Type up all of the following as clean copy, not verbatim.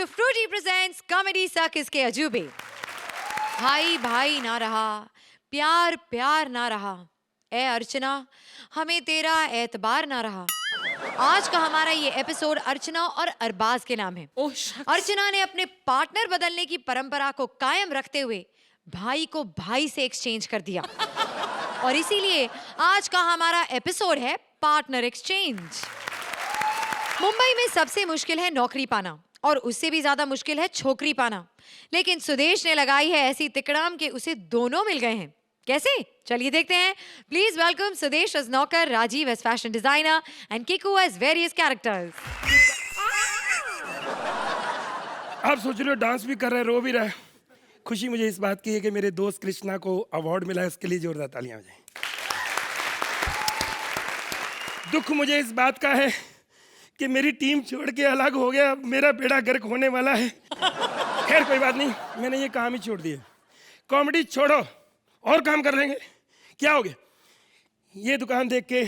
To Frooti presents comedy circus के अजूबे। भाई भाई ना रहा, प्यार प्यार ना रहा, ए अर्चना हमें तेरा एतबार ना रहा। आज का हमारा ये एपिसोड अर्चना और अरबाज के नाम है। अर्चना ने अपने पार्टनर बदलने की परंपरा को कायम रखते हुए भाई को भाई से एक्सचेंज कर दिया और इसीलिए आज का हमारा एपिसोड है पार्टनर एक्सचेंज। मुंबई में सबसे मुश्किल है नौकरी पाना और उससे भी ज्यादा मुश्किल है छोकरी पाना, लेकिन सुदेश ने लगाई है ऐसी तिकड़ाम के उसे दोनों मिल गए हैं। कैसे? चलिए देखते हैं। प्लीज वेलकम सुदेश एज नौकर, Rajeev as fashion designer and Kiku as various characters. आप सोच रहे हो डांस भी कर रहे हैं, रो भी रहे हैं। खुशी मुझे इस बात की है कि मेरे दोस्त कृष्णा को अवार्ड मिला है, उसके लिए जोरदार तालियां हो जाएं। दुख मुझे इस बात का है कि मेरी टीम छोड़ के अलग हो गया, मेरा बेड़ा गर्क होने वाला है। खैर कोई बात नहीं, मैंने ये काम ही छोड़ दिया। कॉमेडी छोड़ो और काम कर लेंगे। क्या हो गया? ये दुकान देख के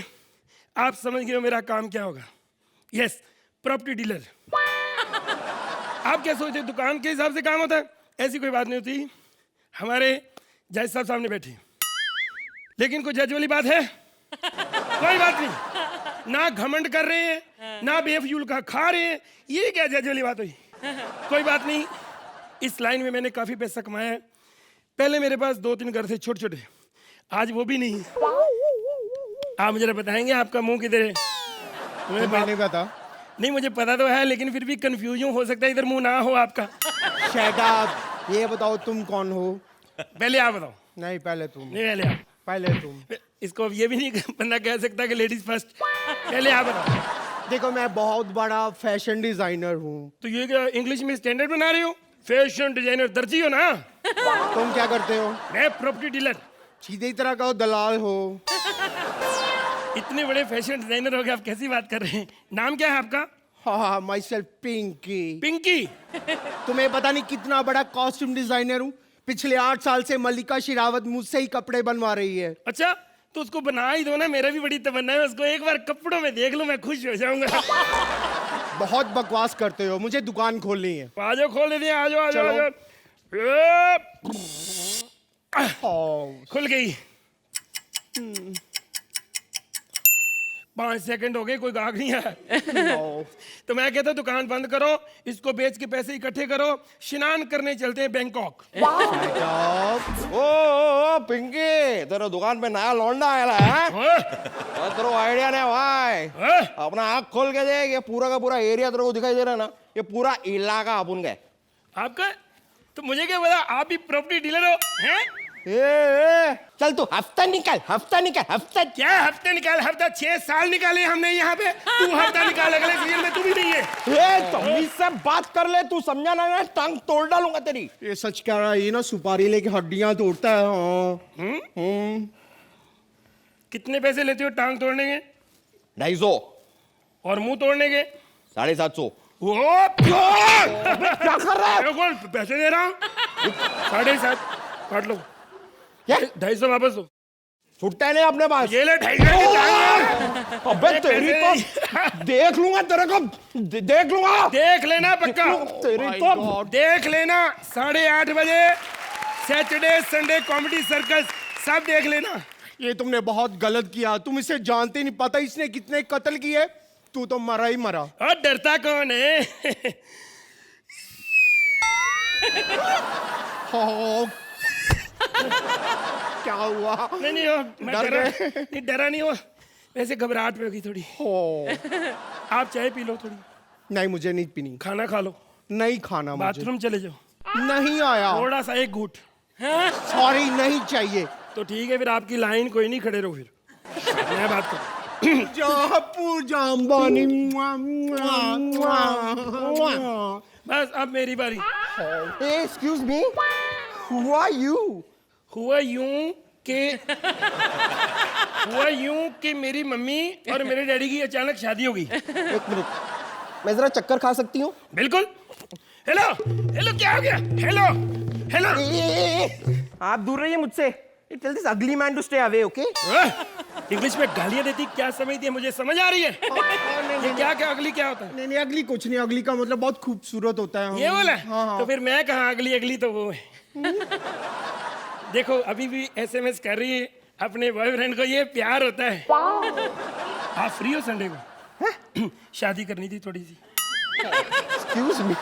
आप समझ गए हो मेरा काम क्या होगा। Yes, property dealer. आप क्या सोचते हो दुकान के हिसाब से काम होता है? ऐसी कोई बात नहीं होती। हमारे जज साहब सामने बैठे, लेकिन कोई जज वाली बात है? कोई बात नहीं। ना घमंड कर रहे हैं, ना बेफजूल का खा रहे हैं, ये क्या जज वाली बात हुई? कोई बात नहीं। इस लाइन में मैंने काफी पैसा कमाया है। पहले मेरे पास 2-3 घर थे छोटे छोटे, आज वो भी नहीं। आप मुझे बताएंगे आपका मुंह किधर है? तुम्हें नहीं पता? नहीं, मुझे पता तो है, लेकिन फिर भी कंफ्यूजन हो सकता है, इधर मुंह ना हो आपका। Shut up. ये बताओ तुम कौन हो? पहले आप बताओ। नहीं पहले तुम। नहीं, पहले आप। पहले तुम। इसको अब ये भी नहीं बंदा कह सकता कि लेडीज फर्स्ट। पहले आप बताओ। देखो मैं बहुत बड़ा फैशन डिजाइनर हूँ। तो ये क्या इंग्लिश में स्टैंडर्ड बना रहे हो? फैशन डिजाइनर दर्जी हो ना? तुम क्या करते हो? मैं प्रॉपर्टी डीलर। सीधे तरह का दलाल हो। इतने बड़े फैशन डिजाइनर हो गए, आप कैसी बात कर रहे हैं? नाम क्या है आपका? हाँ, माई सेल्फ पिंकी। पिंकी। तुम्हें पता नहीं कितना बड़ा कॉस्ट्यूम डिजाइनर हूँ। पिछले 8 साल से मल्लिका शेरावत मुझसे ही कपड़े बनवा रही है। अच्छा, तो उसको बना ही दो ना। मेरा भी बड़ी तमन्ना है, उसको एक बार कपड़ों में देख लूं, मैं खुश हो जाऊंगा। बहुत बकवास करते हो, मुझे दुकान खोलनी है। आजो खोल देते हैं, आजो आजो चलो। आजो। खुल गई। 5 सेकंड हो गए, कोई गाहक नहीं है। तो मैं कहता हूँ दुकान बंद करो, इसको बेच के पैसे इकट्ठे करो, स्नान करने चलते हैं बैंकॉक। ओ पिंकी, तेरे दुकान पे नया लौंडा आया है? तेरे आइडिया नहीं भाई। अपना आँख खोल के देख, ये पूरा का पूरा एरिया तेरे को दिखाई दे रहा है ना? ये पूरा इलाका अपन का है। आपका? तो मुझे क्या पता आप भी प्रॉपर्टी डीलर हो? हैं? चल तू हफ्ता निकाल, हफ्ता निकाल, हफ्ता। क्या हफ्ते निकाल? हफ्ता 6 साल निकाले हमने यहाँ पे। तू हफ्ता निकाल, अगले सीजन में तू भी नहीं है। तमीज से बात कर ले, तू समझा ना? टांग तोड़ डालूंगा तेरी। ये सच कह रहा है, ये ना सुपारी लेके हड्डियां तोड़ता है। हाँ। कितने पैसे लेते हो टांग तोड़ने के? 250। और मुंह तोड़ने के? 750। क्या कर रहा है? पैसे दे रहा हूँ। 7.5 काट लो। 250 वापस दो। छुट्टा नहीं अपने पास। ये ले 250। अबे तेरी तो देख लूंगा तेरे को, देख लूंगा। देख लेना पक्का। तेरी तो देख लेना। 8:30 बजे सैटरडे संडे कॉमेडी सर्कस, सब देख लेना। ये तुमने बहुत गलत किया। तुम इसे जानते नहीं, पता इसने कितने कत्ल किए? तू तो मरा ही मरा। और डरता कौन है? क्या हुआ? नहीं हो, मैं डर डरा गए? नहीं, डरा नहीं हो, वैसे घबराहट में होगी थोड़ी। आप चाय पी लो थोड़ी। नहीं मुझे नहीं पीनी। खाना खा लो। नहीं खाना मुझे। बाथरूम चले जाओ। नहीं आया। थोड़ा सा एक घूट। सॉरी, नहीं चाहिए। तो ठीक है, फिर आपकी लाइन कोई नहीं, खड़े रहो फिर। मैं बात करूं। बस अब मेरी बारी। Excuse me, who are you? हुआ यूं कि मेरी मम्मी और मेरे डैडी की अचानक शादी हो गई। 1 मिनट, मैं जरा चक्कर खा सकती हूँ? बिल्कुल। हेलो हेलो, क्या हो गया? Hello hello. आप दूर रहिए मुझसे। Tell this ugly man to stay away, okay? English में गालियां देती क्या समझती है, मुझे समझ आ रही है। ये क्या क्या अगली क्या होता है? नहीं अगली कुछ नहीं, अगली का मतलब बहुत खूबसूरत होता है। ये बोला? हाँ। तो फिर मैं कहा अगली, अगली तो वो है। देखो अभी भी SMS कर रही है अपने बॉयफ्रेंड को, ये प्यार होता है। आप फ्री हो संडे को? शादी करनी थी थोड़ी सी। एक्सक्यूज मी,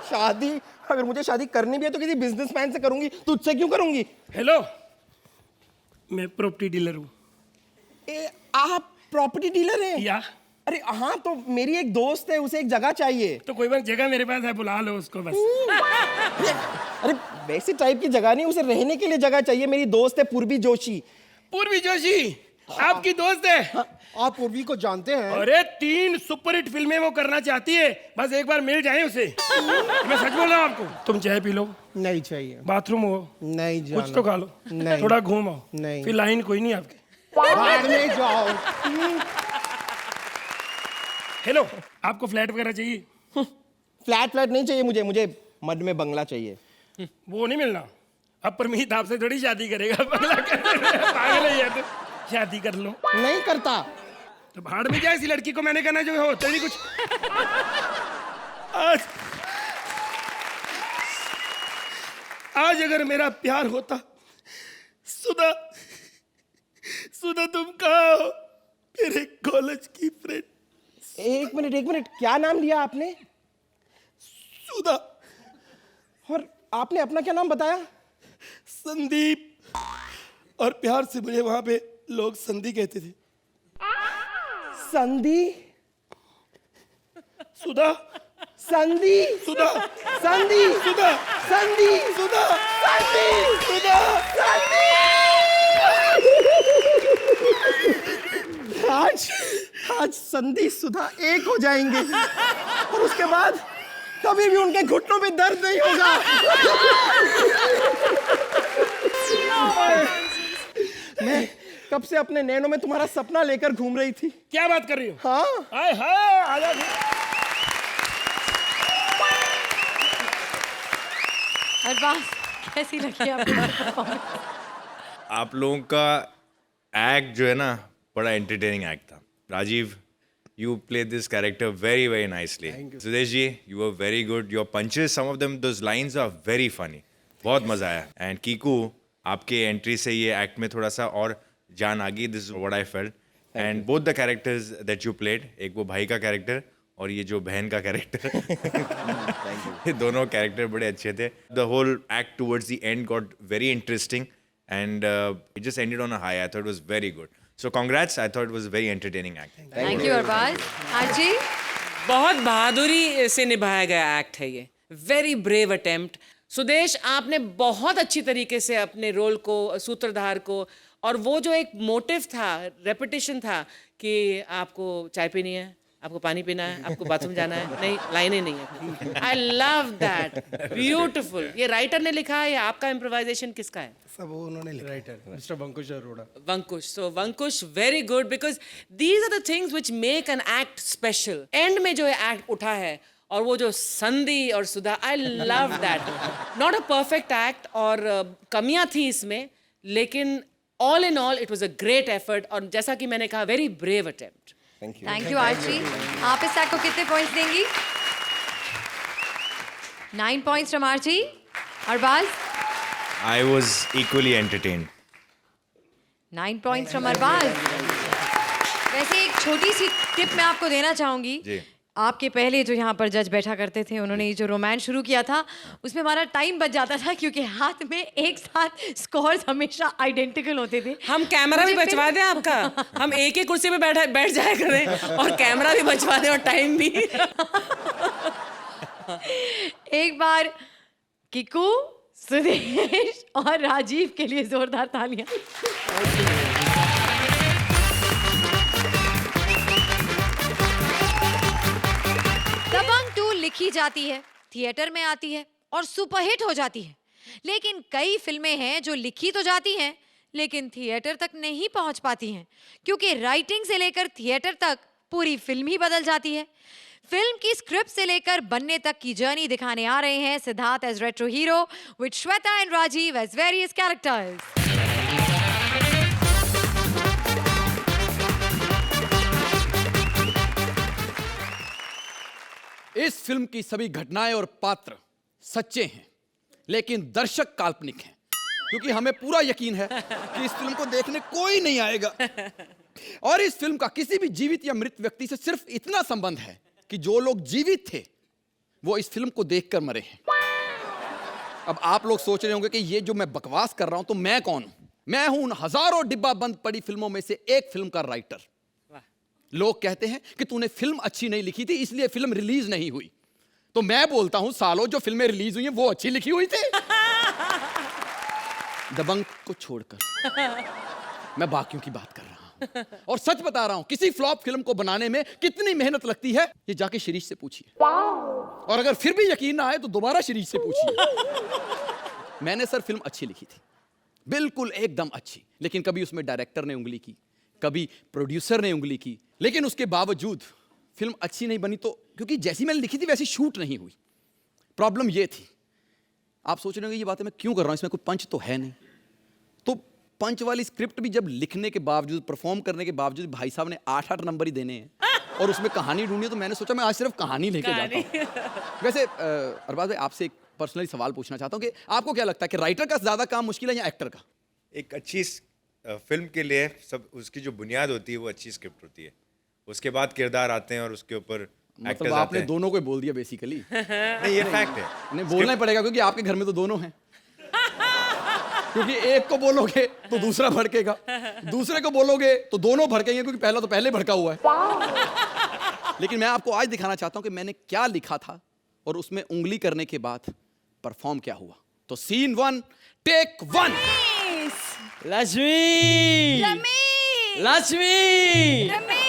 शादी अगर मुझे शादी करनी भी है तो किसी बिजनेसमैन से करूंगी, तुझसे क्यों करूंगी? हेलो, मैं प्रॉपर्टी डीलर हूँ। आप प्रॉपर्टी डीलर हैं? या अरे हाँ, तो मेरी एक दोस्त है, उसे एक जगह चाहिए। तो कोई बात, जगह मेरे पास है, बुला लो उसको बस। अरे वैसी टाइप की जगह नहीं, उसे रहने के लिए जगह चाहिए। मेरी दोस्त है पूर्वी जोशी। पूर्वी जोशी आपकी दोस्त है? आप पूर्वी को जानते हैं? अरे 3 सुपरहिट फिल्में वो करना चाहती है, बस एक बार मिल जाए उसे। मैं सच बोल रहा हूँ आपको। तुम चाय पी लो, नहीं चाहिए। बाथरूम हो, नहीं जाना। कुछ तो खा लो, नहीं। थोड़ा घूम आओ। नहीं। फिर लाइन कोई नहीं आपके। बाहर में जाओ। हेलो, आपको फ्लैट वगैरह चाहिए? फ्लैट नहीं चाहिए मुझे मड में बंगला चाहिए। वो नहीं मिलना। अब परमीत आपसे थोड़ी शादी करेगा, बंगला पागल है ये तो। शादी कर लो। नहीं करता। तो भाड़ में जाए, इसी लड़की को मैंने कहना जो होता नहीं कुछ। आज अगर मेरा प्यार होता, सुधा तुम कहाँ हो? मेरे कॉलेज की फ्रेंड। एक मिनट, क्या नाम लिया आपने? सुधा। और आपने अपना क्या नाम बताया? संदीप। और प्यार से मुझे वहां पे लोग संधी कहते थे। संधी? सुधा। संधी? सुधा। संधी? सुधा। संधी? सुधा। संधी? सुधा। आज संधि सुधा एक हो जाएंगे और उसके बाद कभी भी उनके घुटनों पे दर्द नहीं होगा। मैं कब से अपने नैनों में तुम्हारा सपना लेकर घूम रही थी। क्या बात कर रही हो? हाँ, हाय हाय, आजा। अरबाज, कैसी लगी आपको परफॉर्मेंस? आप लोगों का एक्ट जो है ना, बड़ा एंटरटेनिंग एक्ट था। Rajiv, you played this character very, very nicely. Sudesh ji, you were very good. Your punches, some of them, those lines are very funny. बहुत मजा आया. And Kiku, आपके एंट्री से ये एक्ट में थोड़ा सा और जान आ गई. This is what I felt. And both the characters that you played, एक वो भाई का कैरेक्टर और ये जो बहन का कैरेक्टर, ये दोनों कैरेक्टर बड़े अच्छे थे. The whole act towards the end got very interesting and it just ended on a high. I thought it was very good. So congrats, I thought it was a very entertaining act. Thank you Arbaaz. आरजी, बहुत बहादुरी से निभाया गया act है ये, very brave attempt. Sudesh, आपने बहुत अच्छी तरीके से अपने रोल को, सूत्रधार को, और वो जो एक मोटिव था, रेपिटेशन था कि आपको चाय पीनी है, आपको पानी पीना है, आपको बाथरूम जाना है, नहीं लाइनें नहीं है। I love that, beautiful. ये राइटर ने लिखा है या आपका इम्प्रोवाइजेशन किसका है? सब उन्होंने लिखा। Writer mister Vankush Arora. Vankush. So Vankush, very good because these are the things which make an act special. End में जो act उठा है और वो जो संधि और सुधा, I love that. Not a perfect act और कमियां थी इसमें, लेकिन all in all it was a great effort और जैसा कि मैंने कहा very brave attempt. Thank you आरजी। आप इस एक्ट को कितने पॉइंट्स देंगी? 9 पॉइंट्स फ्रॉम आरजी। Arbaaz, I was equally entertained. 9 points from Arbaaz. वैसे एक छोटी सी टिप मैं आपको देना चाहूंगी। जी। आपके पहले जो यहाँ पर जज बैठा करते थे, उन्होंने ये जो रोमांस शुरू किया था, उसमें हमारा टाइम बच जाता था क्योंकि हाथ में एक साथ स्कोर्स हमेशा आइडेंटिकल होते थे। हम कैमरा भी मुझे फिर- बचवा दें आपका, हम एक ही कुर्सी पे बैठ जाया करें और कैमरा भी बचवा दें और टाइम भी। एक बार किकू, सुदेश और राजीव के लिए जोरदार तालियां। दबंग 2 लिखी जाती है, थिएटर में आती है और सुपरहिट हो जाती है। लेकिन कई फिल्में हैं जो लिखी तो जाती हैं लेकिन थिएटर तक नहीं पहुंच पाती हैं, क्योंकि राइटिंग से लेकर थिएटर तक पूरी फिल्म ही बदल जाती है। फिल्म की स्क्रिप्ट से लेकर बनने तक की जर्नी दिखाने आ रहे हैं Siddharth as retro hero with Shweta and Rajeev as various characters. इस फिल्म की सभी घटनाएं और पात्र सच्चे हैं, लेकिन दर्शक काल्पनिक हैं, क्योंकि हमें पूरा यकीन है कि इस फिल्म को देखने कोई नहीं आएगा। और इस फिल्म का किसी भी जीवित या मृत व्यक्ति से सिर्फ इतना संबंध है कि जो लोग जीवित थे वो इस फिल्म को देखकर मरे हैं। अब आप लोग सोच रहे होंगे कि ये जो मैं बकवास कर रहा हूं, तो मैं कौन हूं? मैं हूं उन हजारों डिब्बा बंद पड़ी फिल्मों में से एक फिल्म का राइटर। लोग कहते हैं कि तूने फिल्म अच्छी नहीं लिखी थी इसलिए फिल्म रिलीज नहीं हुई, तो मैं बोलता हूं सालों जो फिल्में रिलीज हुई हैं वो अच्छी लिखी हुई थी। दबंग को छोड़कर मैं बाकियों की बात कर रहा हूं, और सच बता रहा हूं, किसी फ्लॉप फिल्म को बनाने में कितनी मेहनत लगती है ये जाके शिरीष से पूछिए, और अगर फिर भी यकीन ना आए तो दोबारा शिरीष से पूछिए। मैंने सर फिल्म अच्छी लिखी थी, बिल्कुल एकदम अच्छी, लेकिन कभी उसमें डायरेक्टर ने उंगली की, कभी प्रोड्यूसर ने उंगली की, लेकिन उसके बावजूद फिल्म अच्छी नहीं बनी। तो क्योंकि जैसी मैंने लिखी थी वैसी शूट नहीं हुई। प्रॉब्लम ये थी। आप सोच रहे होंगे ये बातें मैं क्यों कर रहा हूं, इसमें कोई पंच तो है नहीं। तो पंच वाली स्क्रिप्ट भी जब लिखने के बावजूद, परफॉर्म करने के बावजूद भाई साहब ने 8-8 नंबर ही देने हैं और उसमें कहानी ढूंढनी है, तो मैंने सोचा मैं आज सिर्फ कहानी लेके जाता हूं। वैसे अरबाज भाई आपसे एक पर्सनली सवाल पूछना चाहता हूं कि आपको क्या लगता है कि राइटर का ज्यादा काम मुश्किल है या एक्टर का? एक अच्छी फिल्म के लिए सब उसकी जो बुनियाद होती है वो अच्छी स्क्रिप्ट होती है, उसके बाद किरदार आते हैं और उसके ऊपर मतलब एक्टर्स आपने आते हैं। दोनों को बोल दिया बेसिकली। नहीं, ये फैक्ट है। नहीं, बोलना ही पड़ेगा क्योंकि आपके घर में तो दोनों हैं। क्योंकि एक को बोलोगे तो दूसरा भड़केगा, दूसरे को बोलोगे तो दोनों भड़केंगे, क्योंकि पहला तो पहले भड़का हुआ है। लेकिन मैं आपको आज दिखाना चाहता हूं कि मैंने क्या लिखा था और उसमें उंगली करने के बाद परफॉर्म क्या हुआ। तो सीन 1 टेक 1। लक्ष्मी रमेश लक्ष्मी रमेश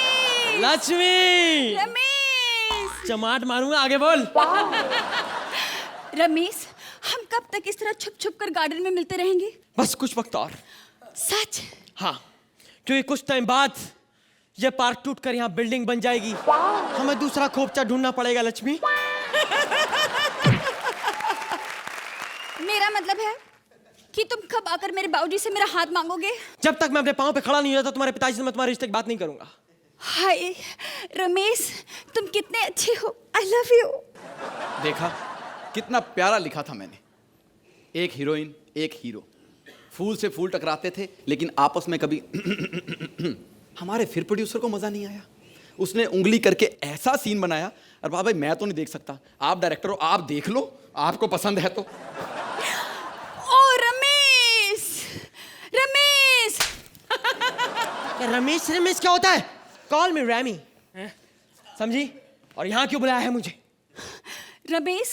लक्ष्मी रमेश चमाट मारूंगा, आगे बोल। रमेश, हम कब तक इस तरह छुप छुप कर गार्डन में मिलते रहेंगे? बस कुछ वक्त और। सच? हाँ, क्योंकि कुछ टाइम बाद ये पार्क टूट कर यहाँ बिल्डिंग बन जाएगी, हमें दूसरा खोपचा ढूंढना पड़ेगा लक्ष्मी। मेरा मतलब है कि तुम कब आकर मेरे बाबूजी से मेरा हाथ मांगोगे? जब तक मैं अपने पाँव पे खड़ा नहीं होता तुम्हारे पिताजी से मैं तुम्हारे रिश्ते की बात नहीं करूंगा। हाय रमेश, तुम कितने अच्छे हो। I love you. देखा कितना प्यारा लिखा था मैंने। एक हीरोइन एक हीरो, फूल से फूल टकराते थे लेकिन आपस में कभी हमारे फिर प्रोड्यूसर को मजा नहीं आया, उसने उंगली करके ऐसा सीन बनाया। और भाई मैं तो नहीं देख सकता, आप डायरेक्टर हो, आप देख लो, आपको पसंद है तो। ओ रमेश, रमेश। रमेश रमेश क्या होता है? कॉल मी रैमी, समझी? और यहाँ क्यों बुलाया है मुझे? रमेश,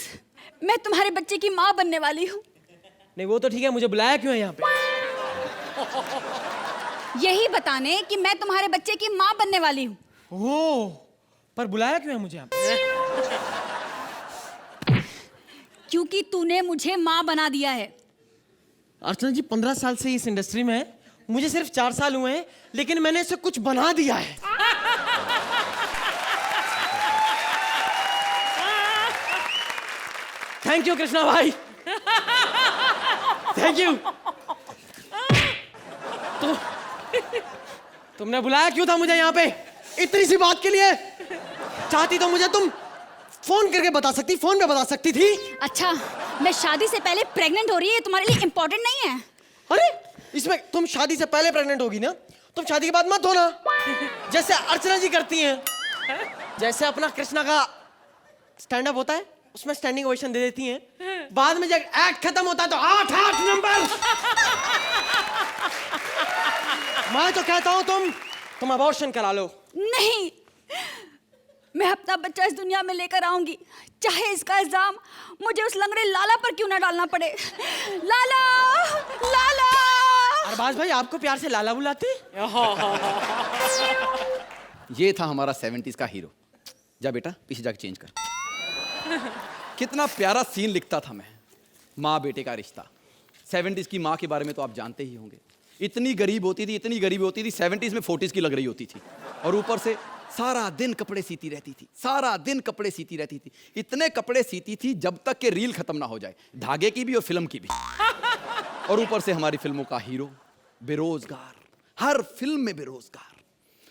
मैं तुम्हारे बच्चे की माँ बनने वाली हूँ। नहीं वो तो ठीक है, मुझे बुलाया क्यों है यहाँ पे? यही बताने कि मैं तुम्हारे बच्चे की माँ बनने वाली हूँ। ओह, पर बुलाया क्यों है मुझे यहाँ पे? क्योंकि तूने मुझे माँ बना दिया है। अर्चना जी 15 साल से इस इंडस्ट्री में है, मुझे सिर्फ 4 साल हुए हैं, लेकिन मैंने इसे कुछ बना दिया है। थैंक यू कृष्णा भाई, थैंक यू। तुमने बुलाया क्यों था मुझे यहाँ पे इतनी सी बात के लिए? चाहती तो मुझे तुम फोन करके बता सकती, फोन पे बता सकती थी। अच्छा, मैं शादी से पहले प्रेग्नेंट हो रही है, तुम्हारे लिए इम्पोर्टेंट नहीं है? अरे इसमें तुम शादी से पहले प्रेग्नेंट होगी ना, तुम शादी के बाद मत होना, जैसे अर्चना जी करती हैं। जैसे अपना कृष्णा का स्टैंड अप होता है उसमें स्टैंडिंग ओवेशन दे देती हैं, बाद में जब एक्ट खत्म होता है तो 8 नंबर। मैं तो कहता हूं तुम अबॉर्शन करा लो। नहीं, मैं अपना बच्चा इस दुनिया में लेकर आऊंगी, चाहे इसका इल्जाम मुझे उस लंगड़े लाला पर क्यों ना डालना पड़े। लाला, लाला। अरबाज भाई आपको प्यार से लाला बुलाते? ये था हमारा 70s का हीरो। जा बेटा पीछे जाके चेंज कर। कितना प्यारा सीन लिखता था मैं, माँ बेटे का रिश्ता। 70s की माँ के बारे में तो आप जानते ही होंगे, इतनी गरीब होती थी, इतनी गरीब होती थी, 70s में 40s की लग रही होती थी, और ऊपर से सारा दिन कपड़े सीती रहती थी, सारा दिन कपड़े सीती रहती थी। इतने कपड़े सीती थी जब तक कि रील खत्म ना हो जाए, धागे की भी और फिल्म की भी। और ऊपर से हमारी फिल्मों का हीरो बेरोजगार, हर फिल्म में बेरोजगार।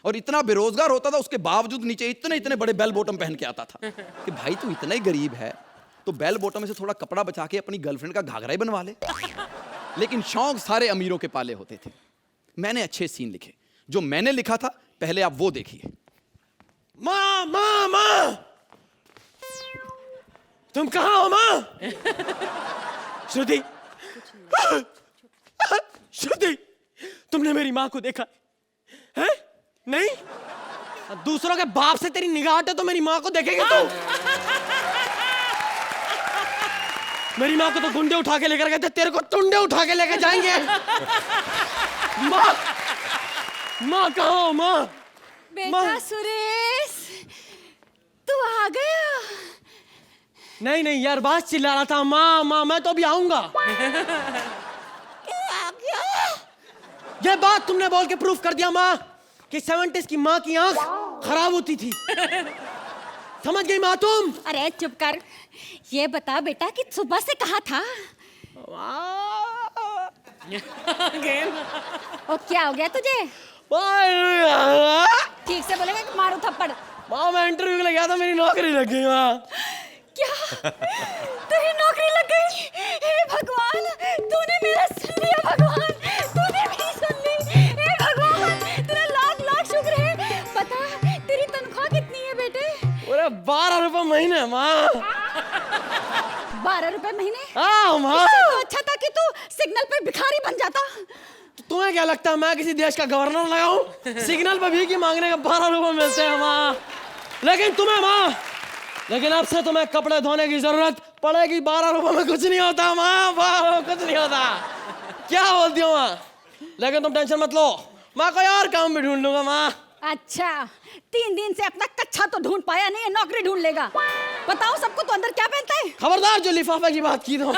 और इतना बेरोजगार होता था, उसके बावजूद नीचे इतने इतने बड़े बेल बॉटम पहन के आता था कि भाई तू इतना ही गरीब है तो बेल बॉटम में से थोड़ा कपड़ा बचा के अपनी गर्लफ्रेंड का घाघरा ही बनवा ले। लेकिन शौक सारे अमीरों के पाले होते थे। मैंने अच्छे सीन लिखे, जो मैंने लिखा था पहले आप वो देखिए। माँ माँ माँ, तुम कहाँ हो माँ? श्रुति, श्रुति, तुमने मेरी माँ को देखा है? नहीं? दूसरों के बाप से तेरी निगाह हटे तो मेरी माँ को देखेंगे तू? मेरी माँ को तो गुंडे उठा के लेकर गए थे, तेरे को टुंडे उठा के लेकर जाएंगे। माँ, माँ कहाँ हो माँ? बेटा सुरेश, तू आ गया? नहीं नहीं यार, बात चिल्ला रहा था माँ माँ, मैं तो अभी आऊंगा। ये बात तुमने बोल के प्रूफ कर दिया माँ कि 70s की माँ की आंख खराब होती थी। समझ गई माँ तुम? अरे चुप कर, ये बता बेटा कि सुबह से कहाँ था? और क्या हो गया तुझे? ठीक से बोलेगा कि मारू थप्पड़। माँ मैं इंटरव्यू के लिए गया था, मेरी नौकरी लग गई माँ। क्या? तेरी नौकरी लग गई? हे भगवान, तूने मेरा सुन लिया भगवान, तूने मेरी सुन ली। हे भगवान, तेरा लाख लाख शुक्र है। बता तेरी तनख्वाह कितनी है बेटे? अरे 12 रुपए महीने माँ। 12 रुपए महीने? हाँ माँ। इससे तो अच्छा था कि तू सिग्नल पे भिखारी बन जाता। तुम्हें क्या लगता है मैं किसी देश का गवर्नर लगाऊं? सिग्नल पे भीख मांगने का 12 रुपए मिलते हैं माँ। लेकिन तुम्हें माँ, लेकिन अब से तुम्हें कपड़े धोने की जरूरत पड़ेगी। 12 रुपए में कुछ नहीं होता माँ, 12 कुछ नहीं होता। क्या बोलती हो माँ? लेकिन तुम टेंशन मत लो, मैं कोई और काम भी ढूंढ लूंगा माँ। अच्छा, 3 दिन से अपना कच्चा तो ढूंढ पाया नहीं है, नौकरी ढूंढ लेगा। बताओ सबको तो अंदर क्या पहनता है? खबरदार जो लिफाफे की बात की तो।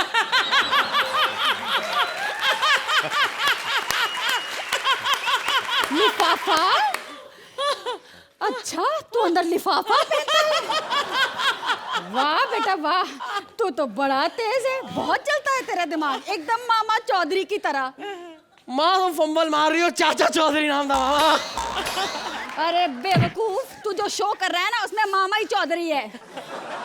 लिफाफा? अच्छा, तू अंदर लिफाफा पहनता है? वाह बेटा वाह, तू तो बड़ा तेज है, बहुत चलता है तेरा दिमाग, एकदम मामा चौधरी की तरह। माँ तुम फंबल मार रही हो, चाचा चौधरी नाम था मामा। अरे बेवकूफ, तू जो शो कर रहा है ना उसमें मामा ही चौधरी है।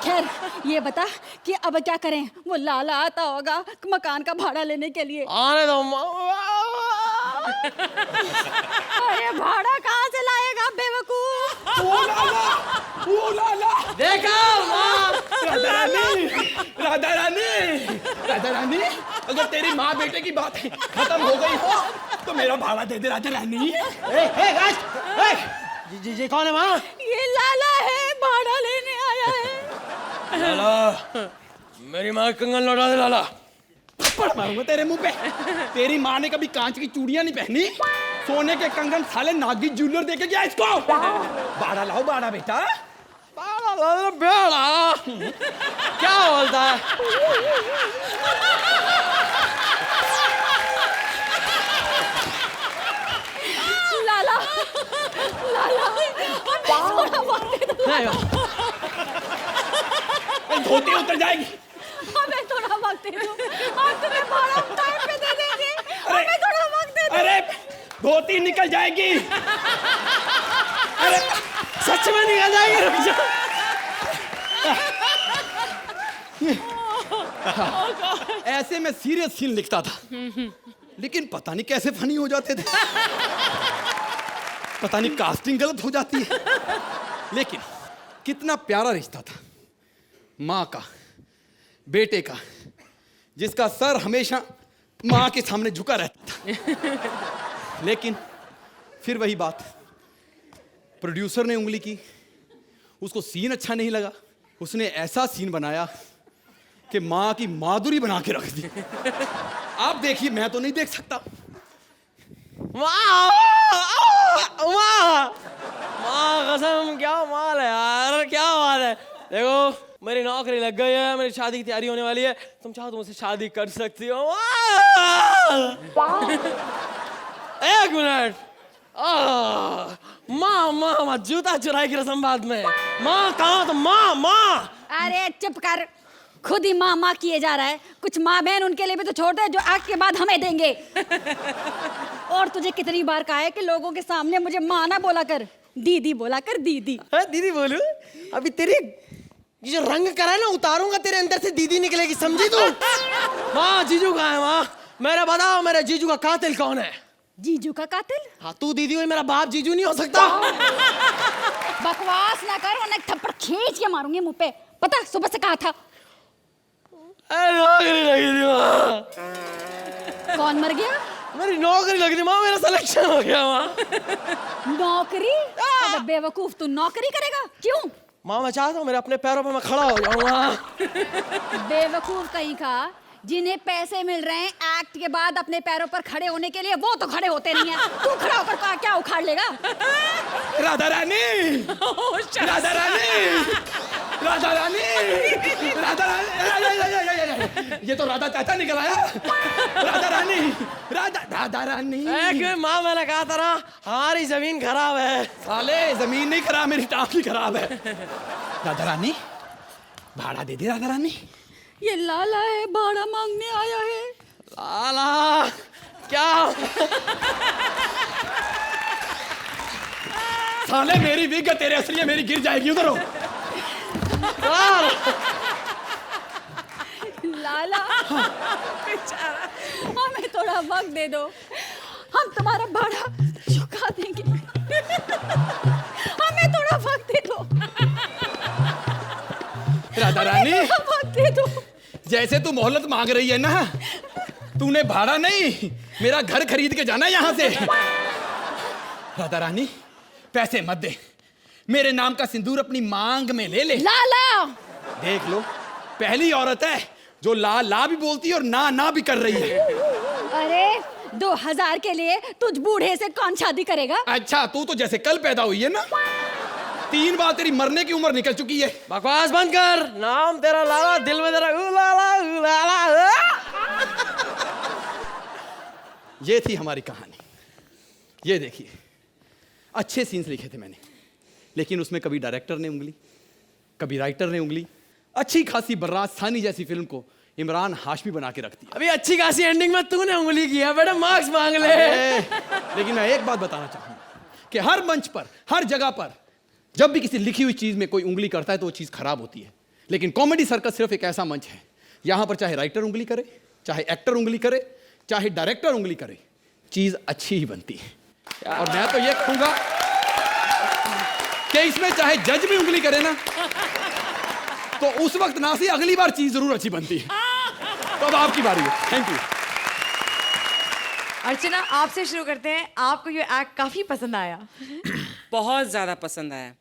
खैर ये बता कि अब क्या करें? वो लाला आता होगा मकान का भाड़ा लेने के लिए। आने दो मामा। अरे भाड़ा कहाँ से लाएगा बेवकूफ? ओ लाला, देखा माँ? राधा रानी, राधा रानी, राधा रानी, अगर तेरी माँ बेटे की बात खत्म हो गई हो तो मेरा भाड़ा दे दे राधा रानी। जी कौन है माँ? ये लाला है, भाड़ा लेने आया है। लाला, मेरी माँ कंगन लौटा दे लाला। थप्पड़ मारूंगा तेरे मुंह पे। तेरी माँ ने कभी कांच की चूड़ियां नहीं पहनी, सोने के कंगन साले नागी ज्वेलर देके गया इसको। बाड़ा लाओ बाड़ा बेटा। बाड़ा लाला बेड़ा। क्या बोलता है? लाला, लाला, हमें थोड़ा वक्त दे दो। धोती उतर जाएगी। हमें थोड़ा वक्त दे दो, हम तुम्हें भाड़ा टाइम पे दे देंगे। हमें थोड़ा वक्त दे दो। अरे धोती निकल जाएगी। अरे सच में निकल जाएगी, रुक जा। ऐसे में सीरियस सीन लिखता था, लेकिन पता नहीं कैसे फनी हो जाते थे। पता नहीं कास्टिंग गलत हो जाती है। लेकिन कितना प्यारा रिश्ता था, माँ का, बेटे का, जिसका सर हमेशा माँ के सामने झुका रहता था। लेकिन फिर वही बात, प्रोड्यूसर ने उंगली की, उसको सीन अच्छा नहीं लगा, उसने ऐसा सीन बनाया कि माँ की माधुरी बना के रख दी। आप देखिए, मैं तो नहीं देख सकता। माँ कसम, क्या माल है यार, क्या माल है। देखो मेरी नौकरी लग गई है, मेरी शादी की तैयारी होने वाली है, तुम चाहो तो मुझसे शादी कर सकती हो। एक मिनट। माँ माँ माँ, जूता चुराई की रस्म बाद में। माँ कहाँ तो माँ माँ। अरे चुप कर, खुद ही माँ माँ किए जा रहा है। कुछ माँ बहन उनके लिए भी तो छोड़ दे, जो आग के बाद हमें देंगे। और तुझे कितनी बार कहा है कि लोगों के सामने मुझे माँ ना बोला कर, दीदी बोला कर, दीदी। हाँ, दीदी बोलू? अभी तेरी ये जो रंग करा है ना, उतारूंगा तेरे अंदर से दीदी निकलेगी, समझी तू? माँ, जीजू कहाँ है माँ? मेरा बताओ, मेरे जीजू का कातिल कौन है? जीजू का कातिल? हाँ, तू दीदी हुई, मेरा बाप जीजू नहीं हो सकता। बकवास ना कर, वरना एक थप्पड़ खींच के मारूंगी मुंह पे। पता सुबह से कहा था। नौकरी लगी थी माँ। कौन मर गया? मेरी नौकरी लग रही माँ, मेरा सिलेक्शन हो गया माँ। नौकरी? अबे बेवकूफ, तू नौकरी करेगा? क्यों? माँ, मैं चाहता हूँ मेरे अपने पैरों पे मैं खड़ा हो जाऊँ माँ। बेवकूफ कहीं का, जिन्हें पैसे मिल रहे हैं एक्ट के बाद अपने पैरों पर खड़े होने के लिए, वो तो खड़े होते नहीं है। तू खड़ा होकर क्या उखाड़ लेगा? राधा रानी, राधा रानी, राधा रानी, राधा रानी, ये तो राधा चाचा निकल आया। राधा रानी, राधा रानी। माँ, मैंने कहा था ना, हमारी जमीन खराब है। साले, जमीन नहीं खराब, मेरी टांग ही खराब है। राधा रानी, भाड़ा दे दे राधा रानी। ये लाला है, भाड़ा मांगने आया है। लाला क्या? साले, मेरी विग तेरे असली है, मेरी गिर जाएगी, उधर हो। लाला, हमें थोड़ा वक्त दे दो, हम तुम्हारा भाड़ा चुका देंगे। हमें थोड़ा वक्त दे दो। राधा रानी, वक्त दे दो। जैसे तू मोहलत मांग रही है ना, तूने भाड़ा नहीं, मेरा घर खरीद के जाना यहां से। राधा रानी, पैसे मत दे, मेरे नाम का सिंदूर अपनी मांग में ले ले। लाला, देख लो, पहली औरत है जो ला ला भी बोलती है और ना ना भी कर रही है। अरे 2000 के लिए तुझ बूढ़े से कौन शादी करेगा? अच्छा, तू तो जैसे कल पैदा हुई है ना, 3 बार तेरी मरने की उम्र निकल चुकी है। बकवास बंद कर। नाम तेरा लाला, दिल में तेरा उलाला उलाला। ये थी हमारी कहानी। ये देखिए, अच्छे सीन्स लिखे थे मैंने, लेकिन उसमें कभी डायरेक्टर ने उंगली, कभी राइटर ने उंगली। अच्छी खासी बर्राज सानी जैसी फिल्म को इमरान हाशमी बना के रख दिया। अभी अच्छी खासी एंडिंग में तूने उंगली किया, बेटा मार्क्स मांग ले। लेकिन मैं एक बात बताना चाहूंगा कि हर मंच पर, हर जगह पर, जब भी किसी लिखी हुई चीज में कोई उंगली करता है तो वो चीज खराब होती है। लेकिन कॉमेडी सर्कस सिर्फ एक ऐसा मंच है, यहां पर चाहे राइटर उंगली करे, चाहे एक्टर उंगली करे, चाहे डायरेक्टर उंगली करे, चीज अच्छी ही बनती है। और मैं तो ये कहूंगा कि इसमें चाहे जज भी उंगली करे ना, तो उस वक्त ना सी अगली बार चीज जरूर अच्छी बनती है। तो अब आपकी बारी है। Thank you. अर्चना, आपसे शुरू करते हैं। आपको ये एक्ट काफी पसंद आया? बहुत ज़्यादा पसंद आया।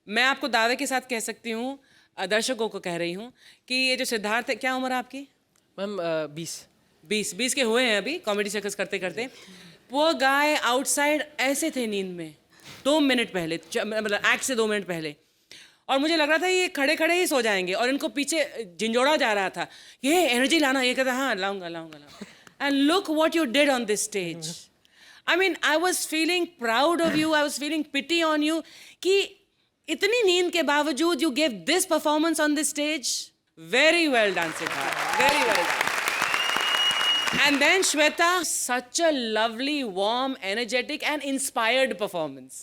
मैं आपको दावे के साथ कह सकती हूँ, दर्शकों को कह रही हूँ कि ये जो सिद्धार्थ है, क्या उम्र है आपकी? मैम 20 के हुए हैं अभी कॉमेडी सर्कस करते करते। वो गाय आउटसाइड ऐसे थे नींद में 2 मिनट पहले, मतलब एक्ट से 2 मिनट पहले, और मुझे लग रहा था ये खड़े खड़े ही सो जाएंगे, और इनको पीछे झिंझोड़ा जा रहा था, ये एनर्जी लाना, ये कहता हाँ लाऊंगा लाऊंगा लाऊंगा। And look what you did on this stage. I mean, I was feeling proud of you. I was feeling pity on you कि इतनी नींद के बावजूद you gave this performance on this stage. Very well done, Siddharth. Very well done. And then Shweta, such a lovely, warm, energetic and inspired performance.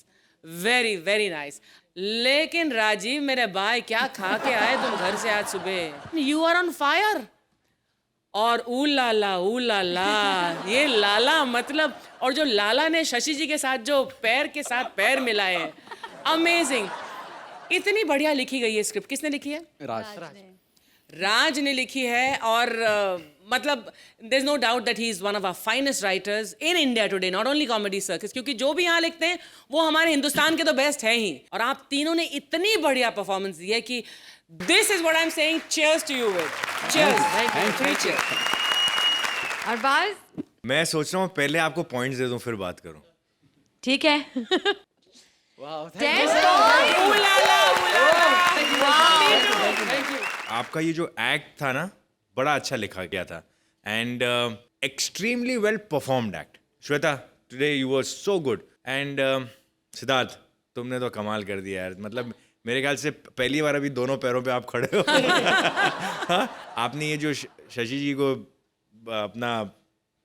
Very, very nice. लेकिन राजीव मेरे भाई, क्या खा के आए तुम घर से आज सुबह? You are on fire. और ऊ लाला ये लाला मतलब, और जो लाला ने शशि जी के साथ जो पैर के साथ पैर मिलाए हैं, अमेजिंग। इतनी बढ़िया लिखी गई है स्क्रिप्ट। किसने लिखी है? राज ने लिखी है। और मतलब there is no doubt that he is one of our finest writers in India today, not only comedy circus, क्योंकि जो भी यहाँ लिखते हैं वो हमारे हिंदुस्तान के तो बेस्ट है ही। और आप तीनों ने इतनी बढ़िया परफॉर्मेंस दी है कि this is what I'm saying. Cheers to you with. Cheers. Thank you. Arbaaz, मैं सोच रहा हूँ पहले आपको पॉइंट्स दे दूं फिर बात करूं। ठीक है। आपका ये जो एक्ट था ना, बड़ा अच्छा लिखा गया था, and extremely well performed act. Shweta, today you were so good, and Siddharth, तुमने तो कमाल कर दिया यार। मतलब मेरे ख्याल से पहली बार अभी दोनों पैरों पे आप खड़े हो। हाँ? आपने ये जो शशि जी को अपना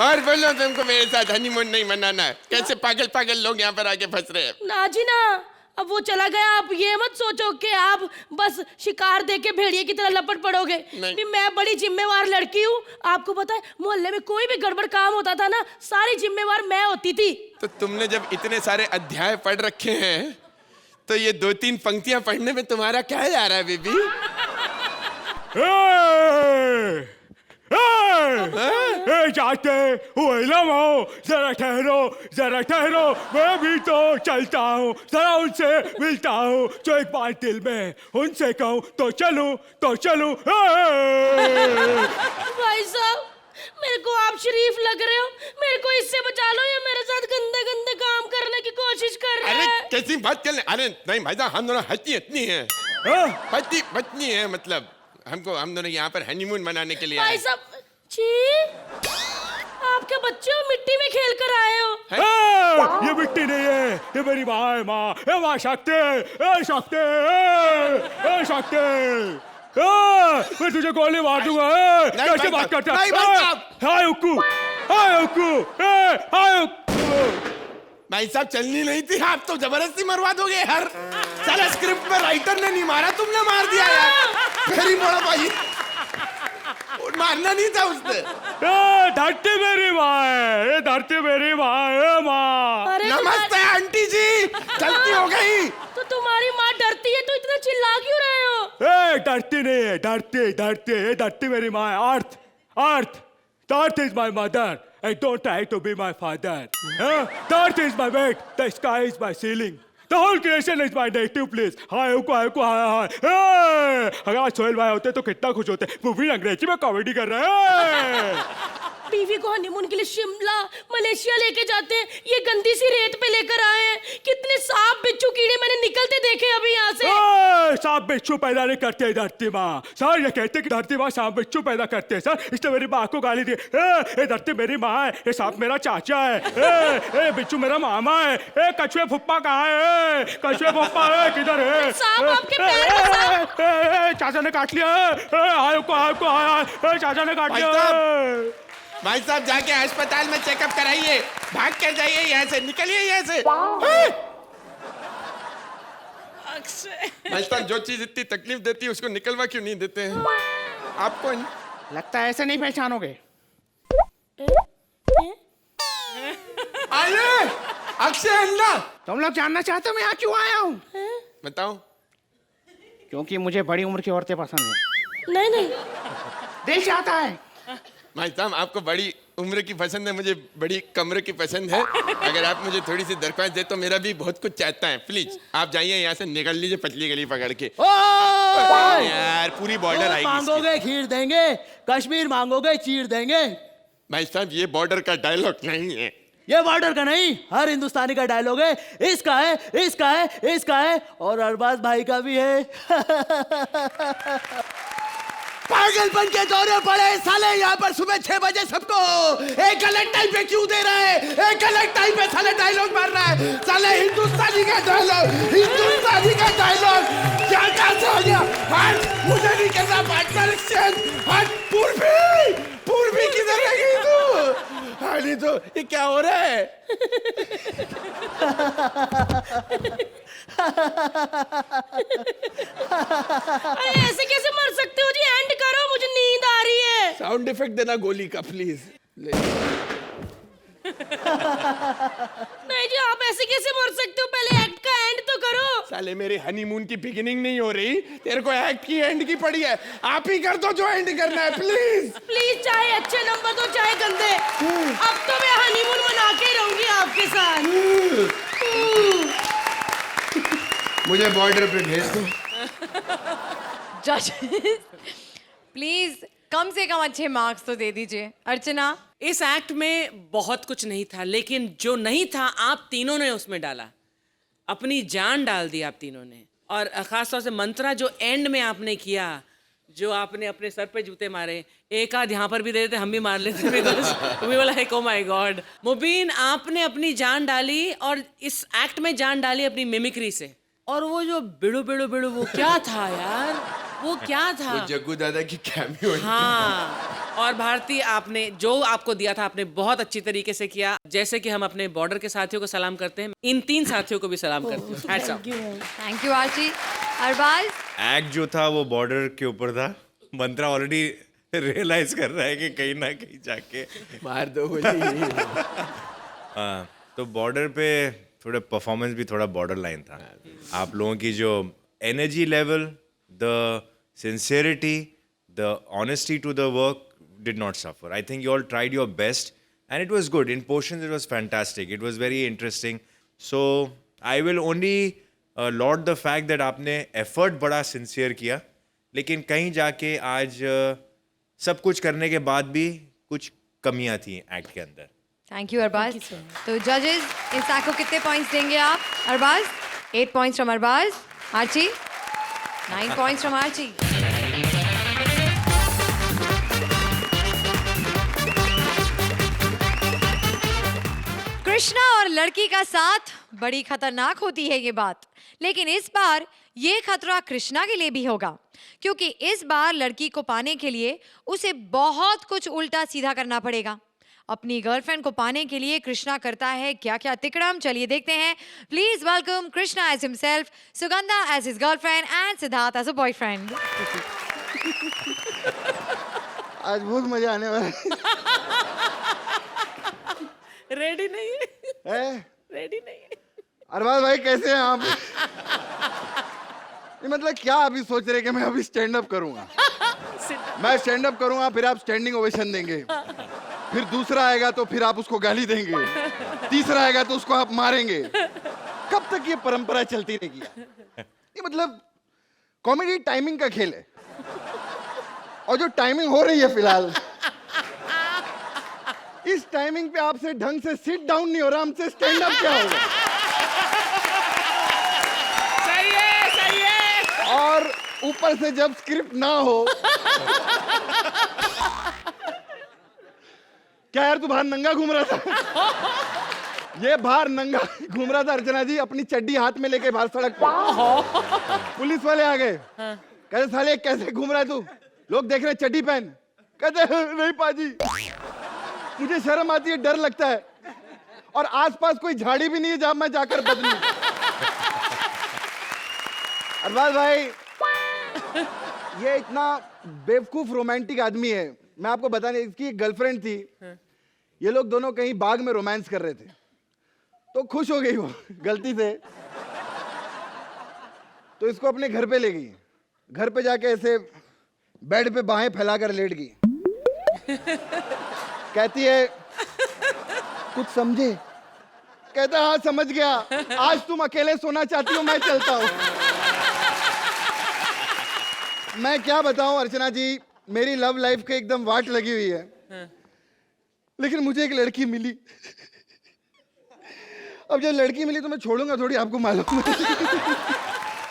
और बोलो तुमको मेरे साथ हनीमून नहीं मनाना, कैसे पागल पागल लोग यहाँ पर आके फंस रहे हैं। ना जी ना, अब वो चला गया, आप ये मत सोचो कि आप बस शिकार देख के भेड़िए की तरह लपट पड़ोगे। भी मैं बड़ी जिम्मेवार लड़की हूँ, आपको पता है मोहल्ले में कोई भी गड़बड़ काम होता था ना, सारी जिम्मेवार मैं होती थी। तो तुमने जब इतने सारे अध्याय पढ़ रखे हैं तो ये 2-3 पंक्तियां पढ़ने में तुम्हारा क्या जा रहा है बेबी? जाते हुए लम्हो, जरा ठहरो, मैं भी तो चलता हूँ, जरा उनसे मिलता हूँ, जो एक बार दिल में उनसे कहूँ तो चलूं। भाई साहब, मेरे को आप शरीफ लग रहे हो, मेरे को इससे बचा लो, ये मेरे साथ गंदे गंदे काम करने की कोशिश कर रहे अरे हैं। कैसी बात कर रहे? अरे नहीं भाई साहब, हम दोनों हस्ती इतनी है, पति पत्नी है, मतलब हम दोनों यहाँ पर हनीमून मनाने के लिए आए। भाई साहब, छी, आपके बच्चे हो, मिट्टी में खेल कर आए हो। ये मिट्टी नहीं है, ये मेरी माँ है, माँ शक्ति, मैं तुझे गोली मार दूंगा। कैसे बात करता है? हाय उक्कू। भाई साहब चलनी नहीं थी, आप तो जबरदस्ती मरवा दोगे यार। साला स्क्रिप्ट में राइटर ने नहीं मारा, तुमने मार दिया यार। मेरी बड़ा भाई, मारना नहीं था उसने। धरती मेरी माँ है, ये धरती मेरी माँ है, माँ। नमस्ते आंटी जी, गलती हो गई। तो तुम्हारी माँ डरती है तो इतना चिल्ला क्यों रहे हो? डरती नहीं है, धरती मेरी माँ है। Earth is my mother, and don't try to be my father. The earth is my bed, the sky is my ceiling. The whole creation is my native place. हाय। अगर आज सोहेल भाई होते तो कितना खुश होते। मूवी अंग्रेजी में कॉमेडी कर रहे हैं। बीवी को हनीमून के लिए शिमला, मलेशिया लेके जाते हैं, ये गंदी सी रेत पे लेकर आए हैं। कितने सांप बिच्छू कीड़े मैंने निकलते देखे अभी यहाँ से। सांप बिच्छू पैदा नहीं करते धरती माँ। सर ये कहते कि धरती माँ सांप बिच्छू पैदा करते हैं सर, इसने मेरी माँ को गाली दी। ये धरती मेरी माँ है, ये सांप मेरा चाचा है, बिच्छू मेरा मामा है। कछुए फुप्पा कहाँ है? कछुए फुप्पा है किधर है? सांप आपके पैर में। चाचा ने काट लिया। चाचा ने काट लिया। भाई साहब जाके अस्पताल में चेकअप कराइए, भाग कर जाइए यहाँ से, निकलिए यहाँ से। भाई साहब जो चीज इतनी तकलीफ देती है उसको निकलवा क्यों नहीं देते हैं? आपको लगता है ऐसे नहीं पहचानोगे। अरे अक्षय अन्ना, तुम लोग जानना चाहते हो मैं यहाँ क्यों आया हूँ? बताओ। क्योंकि मुझे बड़ी उम्र की औरतें पसंद है। नहीं, दिल चाहता है। भाई साहब आपको बड़ी उम्र की पसंद है, मुझे बड़ी कमरे की पसंद है। अगर आप मुझे थोड़ी सी दरख्वास्त दे तो मेरा भी बहुत कुछ चाहता है। प्लीज आप जाइए यहाँ से, निकल लीजिए पतली गली पकड़ के। यार पूरी बॉर्डर आएगी। मांगोगे खीर देंगे, कश्मीर मांगोगे चीर देंगे। भाई साहब ये बॉर्डर का डायलॉग नहीं है, ये बॉर्डर का नहीं, हर हिंदुस्तानी का डायलॉग है। इसका है और अरबाज भाई का भी है। पागलपन के दौरे पड़े साले यहाँ पर सुबह 6 बजे सबको। एक गलत टाइम पे क्यों दे रहा है? एक गलत टाइम पे साले डायलॉग मार रहा है। साले हिंदुस्तानी का डायलॉग क्या कहाँ से हो गया? हट, मुझे नहीं करना पार्टनर एक्सचेंज। हट, पूर्वी किधर रह गई तू? हाली तो ये क्या हो रहा है? अरे ऐसे कैसे मर सकते हो जी? एंड करो, मुझे नींद आ रही है। साउंड इफेक्ट देना गोली का प्लीज। नहीं जी, आप ऐसे कैसे मर सकते हो? पहले एक्ट का एंड तो करो। साले मेरे हनीमून की बिगिनिंग नहीं हो रही, तेरे को एक्ट की एंड की पड़ी है। आप ही कर दो जो एंड करना है प्लीज, चाहे अच्छे नंबर दो चाहे गंदे, अब तो मैं हनीमून मना के ही रहूंगी आपके साथ। मुझे बॉर्डर पे भेज दो। जजेस प्लीज कम से कम अच्छे मार्क्स तो दे दीजिए। अर्चना, इस एक्ट में बहुत कुछ नहीं था, लेकिन जो नहीं था आप तीनों ने उसमें डाला, अपनी जान डाल दी आप तीनों ने। और खासतौर से मंत्रा जो एंड में आपने किया, जो आपने अपने सर पे जूते मारे, एक आध यहाँ पर भी दे देते हम भी मार लेते वी वाला है। ओ माय गॉड मुबीन, आपने अपनी जान डाली और इस एक्ट में जान डाली अपनी मिमिक्री से। और वो जो बिड़ू बिड़ू बिड़ू वो क्या था यार? वो क्या था? वो जग्गू दादा की कैमियो। हाँ और भारती, आपने जो आपको दिया था आपने बहुत अच्छी तरीके से किया। जैसे कि हम अपने बॉर्डर के साथियों को सलाम करते हैं, इन 3 साथियों को भी सलाम करते हैं। Hats off. Thank you Archie. Arbaaz, act जो था वो बॉर्डर के ऊपर था। मंत्रा ऑलरेडी रियलाइज कर रहा है कि कहीं ना कहीं जाके मार दो गोली। हाँ, तो बॉर्डर पे थोड़ा परफॉर्मेंस भी थोड़ा बॉर्डर लाइन था। आप लोगों की जो energy level, the sincerity, the honesty to the work did not suffer. I think you all tried your best and it was good. In portions it was fantastic. It was very interesting. So I will only laud the fact that आपने effort बड़ा sincere किया, लेकिन कहीं जाके आज सब कुछ करने के बाद भी कुछ कमियां थी एक्ट के अंदर। Thank you Arbaaz. तो जजेस इस एक्ट को कितने पॉइंट्स देंगे आप? Arbaaz 8 points from Arbaaz. Archie 9 points from Archie. Krishna और लड़की का साथ, बड़ी खतरनाक होती है ये बात, लेकिन इस बार ये खतरा कृष्णा के लिए भी होगा, क्योंकि इस बार लड़की को पाने के लिए उसे बहुत कुछ उल्टा सीधा करना पड़ेगा। अपनी गर्लफ्रेंड को पाने के लिए कृष्णा करता है क्या क्या तिकड़म, चलिए देखते हैं। Please welcome Krishna as himself, Sugandha as his girlfriend and Siddharth as a boyfriend. आज बहुत मजा आने वाला रेडी नहीं है? रेडी नहीं है। अरबाज भाई कैसे हैं आप? ये मतलब क्या अभी सोच रहे कि मैं अभी स्टैंड अप करूंगा? मैं स्टैंड अप करूंगा, फिर आप स्टैंडिंग ओवेशन देंगे, फिर दूसरा आएगा तो फिर आप उसको गाली देंगे, तीसरा आएगा तो उसको आप मारेंगे। कब तक ये परंपरा चलती रहेगी? ये मतलब कॉमेडी टाइमिंग का खेल है, और जो टाइमिंग हो रही है फिलहाल, इस टाइमिंग पे आपसे ढंग से सिट डाउन नहीं हो रहा, हमसे स्टैंड अप क्या होगा? सही है, सही है। और ऊपर से जब स्क्रिप्ट ना हो, क्या यार तू बाहर नंगा घूम रहा था? ये बाहर नंगा घूम रहा था अर्चना जी, अपनी चड्डी हाथ में लेके बाहर सड़क पे। पुलिस वाले आ गए, कहते साले कैसे घूम रहा है तू? लोग देख रहे चड्डी पहन। कहते नहीं पाजी, मुझे शर्म आती है, डर लगता है, और आसपास कोई झाड़ी भी नहीं है जहां मैं जाकर बदलूं। अरबाज भाई ये इतना बेवकूफ रोमांटिक आदमी है, मैं आपको बताने, इसकी एक गर्लफ्रेंड थी, ये लोग दोनों कहीं बाग में रोमांस कर रहे थे, तो खुश हो गई वो गलती से, तो इसको अपने घर पे ले गई। घर पे जाके ऐसे बेड पे बाहें फैलाकर लेट गई। कहती है कुछ समझे? कहता हाँ समझ गया, आज तुम अकेले सोना चाहती हो, मैं चलता हूं। मैं क्या बताऊं अर्चना जी, मेरी लव लाइफ के एकदम वाट लगी हुई है, लेकिन मुझे एक लड़की मिली। अब जब लड़की मिली तो मैं छोड़ूंगा थोड़ी, आपको मालूम है।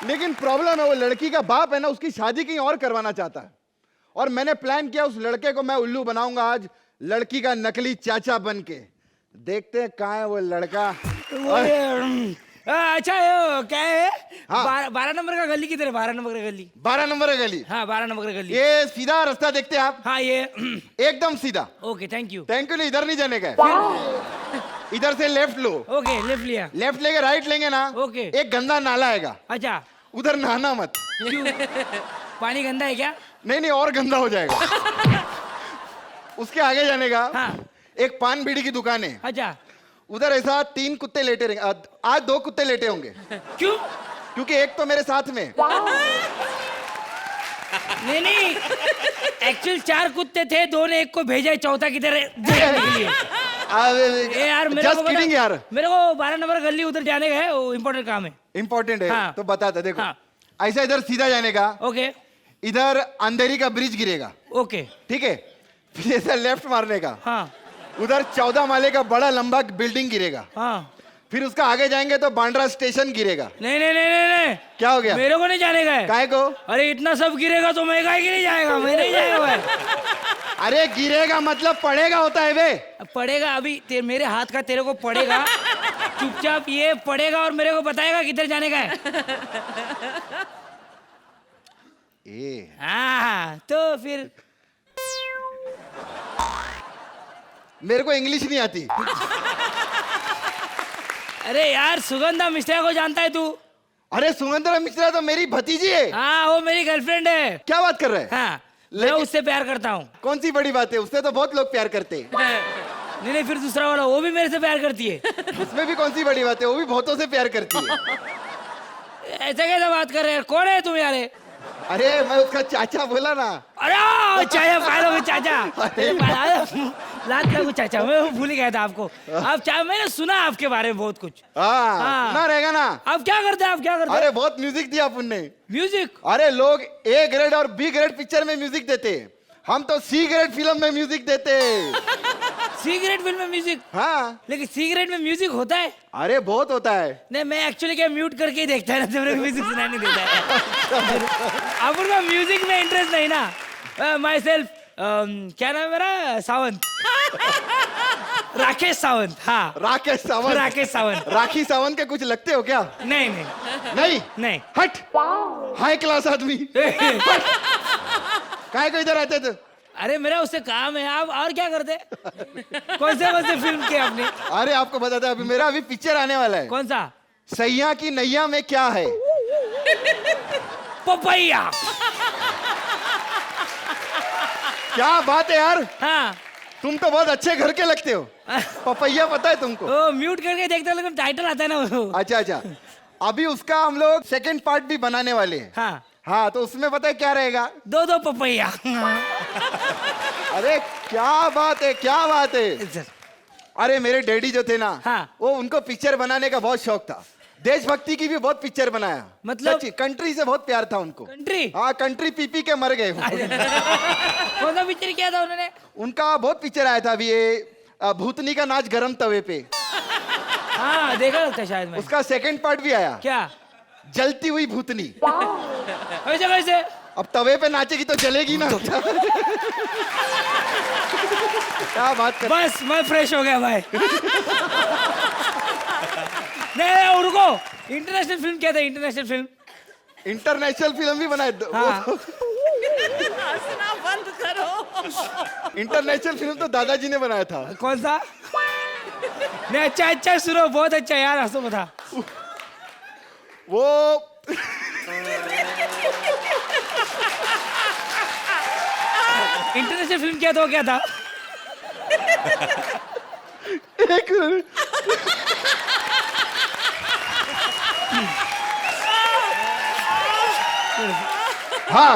लेकिन प्रॉब्लम है, वो लड़की का बाप है ना, उसकी शादी कहीं और करवाना चाहता है, और मैंने प्लान किया उस लड़के को मैं उल्लू बनाऊंगा आज, लड़की का नकली चाचा बन के। देखते हैं कहाँ है वो लड़का। अच्छा ये क्या है? हाँ। 12 नंबर का गली किधर है? 12 नंबर का गली। 12 नंबर का गली? हाँ 12 नंबर का गली। ये सीधा रास्ता देखते हैं आप? हाँ ये एकदम सीधा। Okay thank you. Thank you नहीं, इधर नहीं जाने का है, इधर से लेफ्ट लो। ओके लेफ्ट लिया। लेफ्ट लेके राइट लेंगे ना, ओके। एक गंदा नाला आएगा, अच्छा उधर नहाना मत। क्यों? पानी गंदा है क्या? नहीं नहीं, और गंदा हो जाएगा। उसके आगे जाने का, हाँ। एक पान बीड़ी की दुकान है, अच्छा उधर ऐसा 3 कुत्ते लेटे रहेंगे, आज 2 कुत्ते लेटे होंगे। क्यों? क्योंकि एक तो मेरे साथ में। नहीं नहीं, एक्चुअल 4 कुत्ते थे, 2 ने 1 को भेजा है, चौथा किधर है देखने के लिए। ए यार मेरे Just को kidding यार। मेरे को 12 नंबर गली उधर जाने का है, वो इम्पोर्टेंट काम है। इम्पोर्टेंट है हाँ। तो बताता देखो। हाँ। ऐसा इधर सीधा जाने का, ओके इधर अंधेरी का ब्रिज गिरेगा, ओके ठीक है, फिर ऐसा लेफ्ट मारने का, हाँ उधर 14 माले का बड़ा लंबा बिल्डिंग गिरेगा, हाँ। फिर उसका आगे जाएंगे तो बांद्रा स्टेशन गिरेगा। नहीं नहीं नहीं नहीं नहीं, क्या हो गया? मेरे को नहीं जाने का है। काहे को? अरे इतना सब गिरेगा तो मैं काहे के नहीं जाएगा, मैं नहीं जाएगा भाई। अरे गिरेगा मतलब पड़ेगा होता है बे। पड़ेगा अभी मेरे हाथ का तेरे को पड़ेगा, चुपचाप ये पड़ेगा और मेरे को बताएगा किधर जाने का है। हाँ तो फिर मेरे को इंग्लिश नहीं आती। अरे यार सुगंधा मिश्रा को जानता है तू? अरे सुगंधा मिश्रा तो मेरी भतीजी है। हाँ वो मेरी गर्लफ्रेंड है। क्या बात कर रहे हैं? हाँ मैं उससे प्यार करता हूँ। कौन सी बड़ी बात है, उससे तो बहुत लोग प्यार करते हैं। नहीं नहीं फिर दूसरा वाला वो भी मेरे से प्यार करती है। उसमें भी कौन सी बड़ी बात है, वो भी बहुतों से प्यार करती है। ऐसे कैसे बात कर रहे हैं? कौन है तुम यार? अरे मैं उसका चाचा बोला ना। अरे चाचा पालो में चाचा लात लागू चाचा, मैं वो भूल ही गया था आपको। आप मैंने सुना आपके बारे में बहुत कुछ। हाँ सुना रहेगा ना। आप क्या करते हैं? आप क्या करते हैं? अरे बहुत म्यूजिक दिया अपन ने। म्यूजिक? अरे लोग ए ग्रेड और बी ग्रेड पिक्चर में म्यूजिक देते, हम तो सी ग्रेड फिल्म में म्यूजिक देते। सी ग्रेड फिल्म में म्यूजिक? हाँ लेकिन सी ग्रेड में म्यूजिक होता है? अरे बहुत होता है। नहीं मैं एक्चुअली क्या म्यूट करके ही देखता है ना, तो मेरे को म्यूजिक सुनाई नहीं देता है। अपन को म्यूजिक में इंटरेस्ट नहीं ना। माई सेल्फ क्या नाम है मेरा? सावंत। राकेश सावंत। हाँ राकेश सावंत। राकेश सावंत। राखी सावंत के कुछ लगते हो क्या? नहीं नहीं नहीं नहीं। हट, हाई क्लास आदमी। काय को इधर आते थे? अरे मेरा उससे काम है। आप और क्या करते? कौन से फिल्म किए आपने? अरे आपको बताते अभी मेरा अभी पिक्चर आने वाला है। कौन सा? सैया की नैया में क्या है? पपैया। क्या बात है यार। हाँ तुम तो बहुत अच्छे घर के लगते हो। पपैया पता है तुमको? ओ म्यूट करके देखते हो, लेकिन टाइटल आता है ना वो। अच्छा अच्छा, अभी उसका हम लोग सेकंड पार्ट भी बनाने वाले हैं। हाँ हाँ तो उसमें पता है क्या रहेगा? दो पपैया। अरे क्या बात है, क्या बात है। अरे मेरे डैडी जो थे ना, हाँ। वो उनको पिक्चर बनाने का बहुत शौक था। देशभक्ति की भी बहुत पिक्चर बनाया। मतलब? कंट्री से बहुत प्यार था उनको। कंट्री? हाँ कंट्री पी के मर गए वो। कौन सा पिक्चर किया था उन्होंने? उनका बहुत पिक्चर आया था अभी, ये भूतनी का नाच गरम तवे पे। हाँ देखा लगता है शायद मैं। उसका सेकंड पार्ट भी आया। क्या? जलती हुई भूतनी। कैसे कैसे? अब तवे पे नाचेगी तो जलेगी ना। क्या बात कर। बस मैं फ्रेश हो गया भाई। नहीं रुको, इंटरनेशनल फिल्म क्या था? International film? इंटरनेशनल फिल्म भी बनाए। हाँ। बंद करो। इंटरनेशनल फिल्म तो दादाजी ने बनाया था। कौन सा? नहीं अच्छा सुनो, बहुत अच्छा यार, हंसो बता। वो इंटरनेशनल फिल्म क्या था? वो क्या था? एक हाँ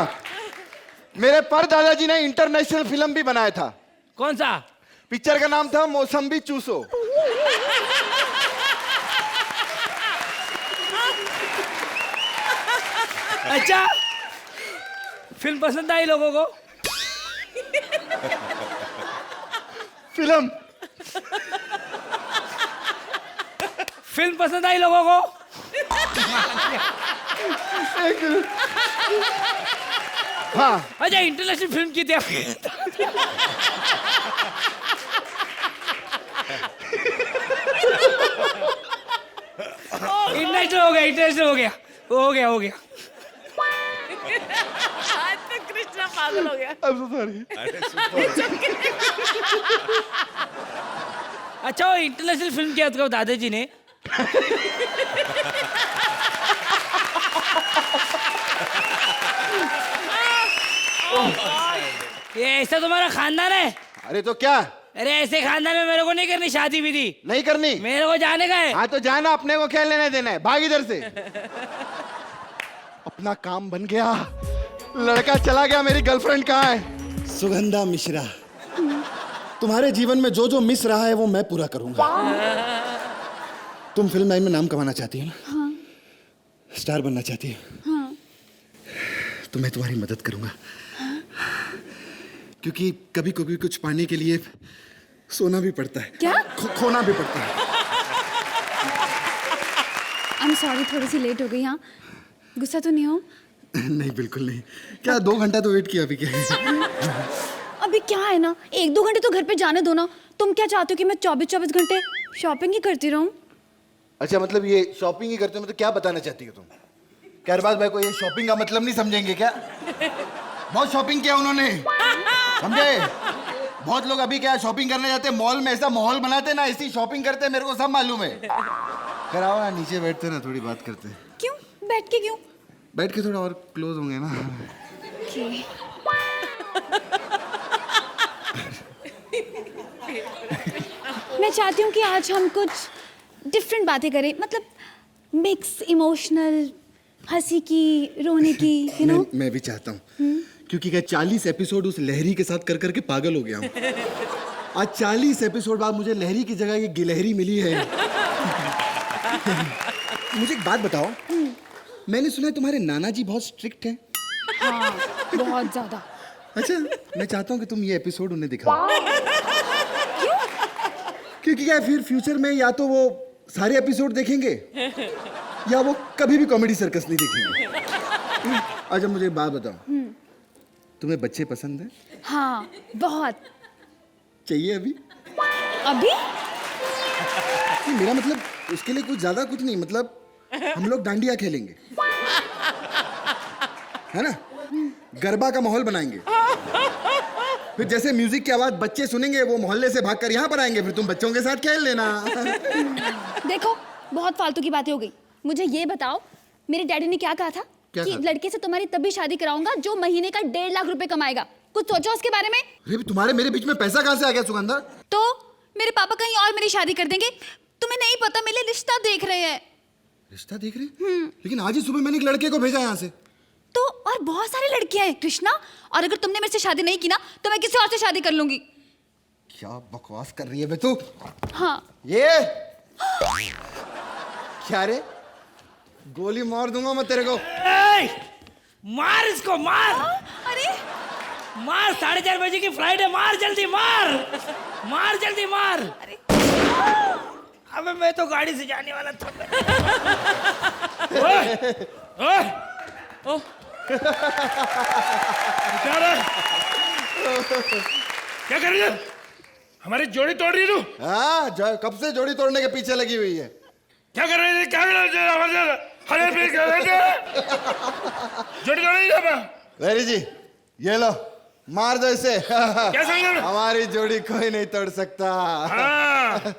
मेरे पर दादाजी ने इंटरनेशनल फिल्म भी बनाया था। कौन सा? पिक्चर का नाम था मौसम्बी चूसो। अच्छा फिल्म पसंद आई लोगों को? फिल्म पसंद आई लोगों को? हाँ अच्छा इंटरनेशनल फिल्म की थी आपकी? इंटरनेशनल हो गया। हो गया। आज तो कृष्णा पागल हो गया। I'm so sorry। अच्छा वो इंटरनेशनल फिल्म किया था दादाजी ने? ये ऐसा तुम्हारा खानदान है? अरे तो क्या? अरे ऐसे खानदान में मेरे को नहीं करनी शादी विधि। नहीं करनी? मेरे को जाने का है। हाँ तो जाना, अपने को क्या लेने देना है, भाग इधर से। अपना काम बन गया, लड़का चला गया, मेरी गर्लफ्रेंड कहाँ है? सुगंधा मिश्रा, तुम्हारे जीवन में जो जो मिस रहा है वो मैं पूरा करूंगा। तुम फिल्म लाइन में नाम कमाना चाहती हो ना? हाँ। स्टार बनना चाहती हो? हाँ। तो मैं तुम्हारी मदद करूंगा। क्योंकि कभी कभी कुछ पाने के लिए सोना भी पड़ता है। क्या? खोना भी पड़ता है। I'm sorry, थोड़ी सी लेट हो गई। हाँ गुस्सा तो नहीं हो? नहीं बिल्कुल नहीं। क्या 2 घंटा तो वेट किया अभी? क्या अभी क्या है ना, 1-2 घंटे तो घर पे जाने दो ना। तुम क्या चाहते हो कि मैं 24-24 घंटे शॉपिंग ही करती रहूं? अच्छा मतलब ये शॉपिंग ही करते हो, मतलब क्या बताना चाहती हो तुम? कहरबाज भाई को ये शॉपिंग का मतलब नहीं समझेंगे क्या? बहुत शॉपिंग किया उन्होंने, समझे? बहुत लोग अभी क्या शॉपिंग करने जाते हैं मॉल में, ऐसा माहौल बनाते ना, ऐसी शॉपिंग करते हैं, मेरे को सब मालूम है। कराओ ना, नीचे बैठते ना, थोड़ी बात करते हैं। क्यों? बैठ के क्यों? बैठ के थोड़ा और क्लोज होंगे ना। Okay. मैं चाहती हूँ कि आज हम कुछ डिफरेंट बातें करें, मतलब मिक्स इमोशनल, हंसी की, रोने की, यू नो। मैं भी चाहता हूँ, क्योंकि क्या 40 एपिसोड उस लहरी के साथ कर करके पागल हो गया हूँ। आज 40 एपिसोड बाद मुझे लहरी की जगह ये गिलहरी मिली है। मुझे एक बात बताओ, मैंने सुना है तुम्हारे नाना जी बहुत स्ट्रिक्ट हैं। हाँ, बहुत ज्यादा। अच्छा, मैं चाहता हूँ कि तुम ये एपिसोड उन्हें दिखाओ। क्योंकि क्या फिर फ्यूचर में या तो वो सारे एपिसोड देखेंगे या वो कभी भी कॉमेडी सर्कस नहीं देखेंगे। अच्छा मुझे एक बात बताओ, तुम्हें बच्चे पसंद हैं? हाँ, बहुत। चाहिए अभी? अभी? नहीं, मेरा मतलब उसके लिए कुछ ज्यादा कुछ नहीं, मतलब हम लोग डांडिया खेलेंगे, है ना, गरबा का माहौल बनाएंगे, फिर जैसे म्यूजिक की आवाज बच्चे सुनेंगे वो मोहल्ले से भागकर यहाँ पर आएंगे, फिर तुम बच्चों के साथ खेल लेना। देखो, बहुत फालतू की बातें हो गई। मुझे ये बताओ, मेरे डैडी ने क्या कहा था? क्या कि कहा? लड़के से तुम्हारी तभी शादी कराऊंगा जो महीने का 1.5 लाख रुपए कमाएगा। कुछ सोचो उसके बारे में। अरे तुम्हारे मेरे बीच में पैसा कहाँ से आ गया सुगंधा? तो मेरे पापा कहीं और मेरी शादी कर देंगे। तुम्हें नहीं पता, मेरे लिए रिश्ता देख रहे हैं। रिश्ता देख रहे? लेकिन आज ही सुबह मैंने एक लड़के को भेजा यहाँ से। तो और बहुत सारी लड़कियां हैं कृष्णा, और अगर तुमने मेरे से शादी नहीं की ना तो मैं किसी और से शादी कर लूंगी। क्या बकवास कर रही है बे तू? हाँ। ये क्या रे, गोली मार दूंगा मैं तेरे को। मार इसको, मार। अरे मार, 4:30 बजे की फ्लाइट है, मार जल्दी, मार मार जल्दी, मार। अबे मैं तो गाड़ी से जाने वाला था। क्या कर रही है? हमारी जोड़ी तोड़ रही है तू? हाँ, कब से जोड़ी तोड़ने के पीछे लगी हुई है। क्या कर रही है? क्या कर रही है? जोड़ी तोड़ रही है? वेरी जी, ये लो, मार दो इसे। क्या समझ? हमारी जोड़ी कोई नहीं तोड़ सकता। हाँ।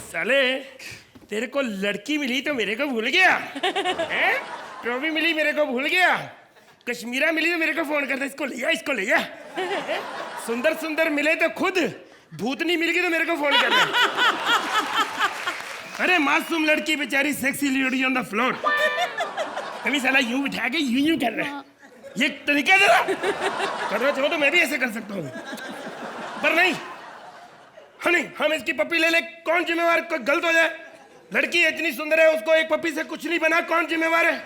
साले, तेरे को लड़की मिली तो मेरे को भूल गया, हैं? ट्रॉफी मिली मेरे को भूल गया, कश्मीरा मिली तो मेरे को फोन करता, इसको ले जा, इसको ले जा। सुंदर सुंदर मिले तो खुद, भूतनी मिल गई तो मेरे को फोन करना। अरे मासूम लड़की बेचारी, sexy lady on the floor, कभी साला यूं बिठा के यूं कर रहा है। ये तरीका जरा करना चाहो तो मैं भी ऐसे कर सकता हूँ, पर नहीं। हनी, हम इसकी पप्पी ले ले, कौन जिम्मेवार? कोई गलत हो जाए, लड़की इतनी सुंदर है, उसको एक पप्पी से कुछ नहीं बना, कौन जिम्मेवार है?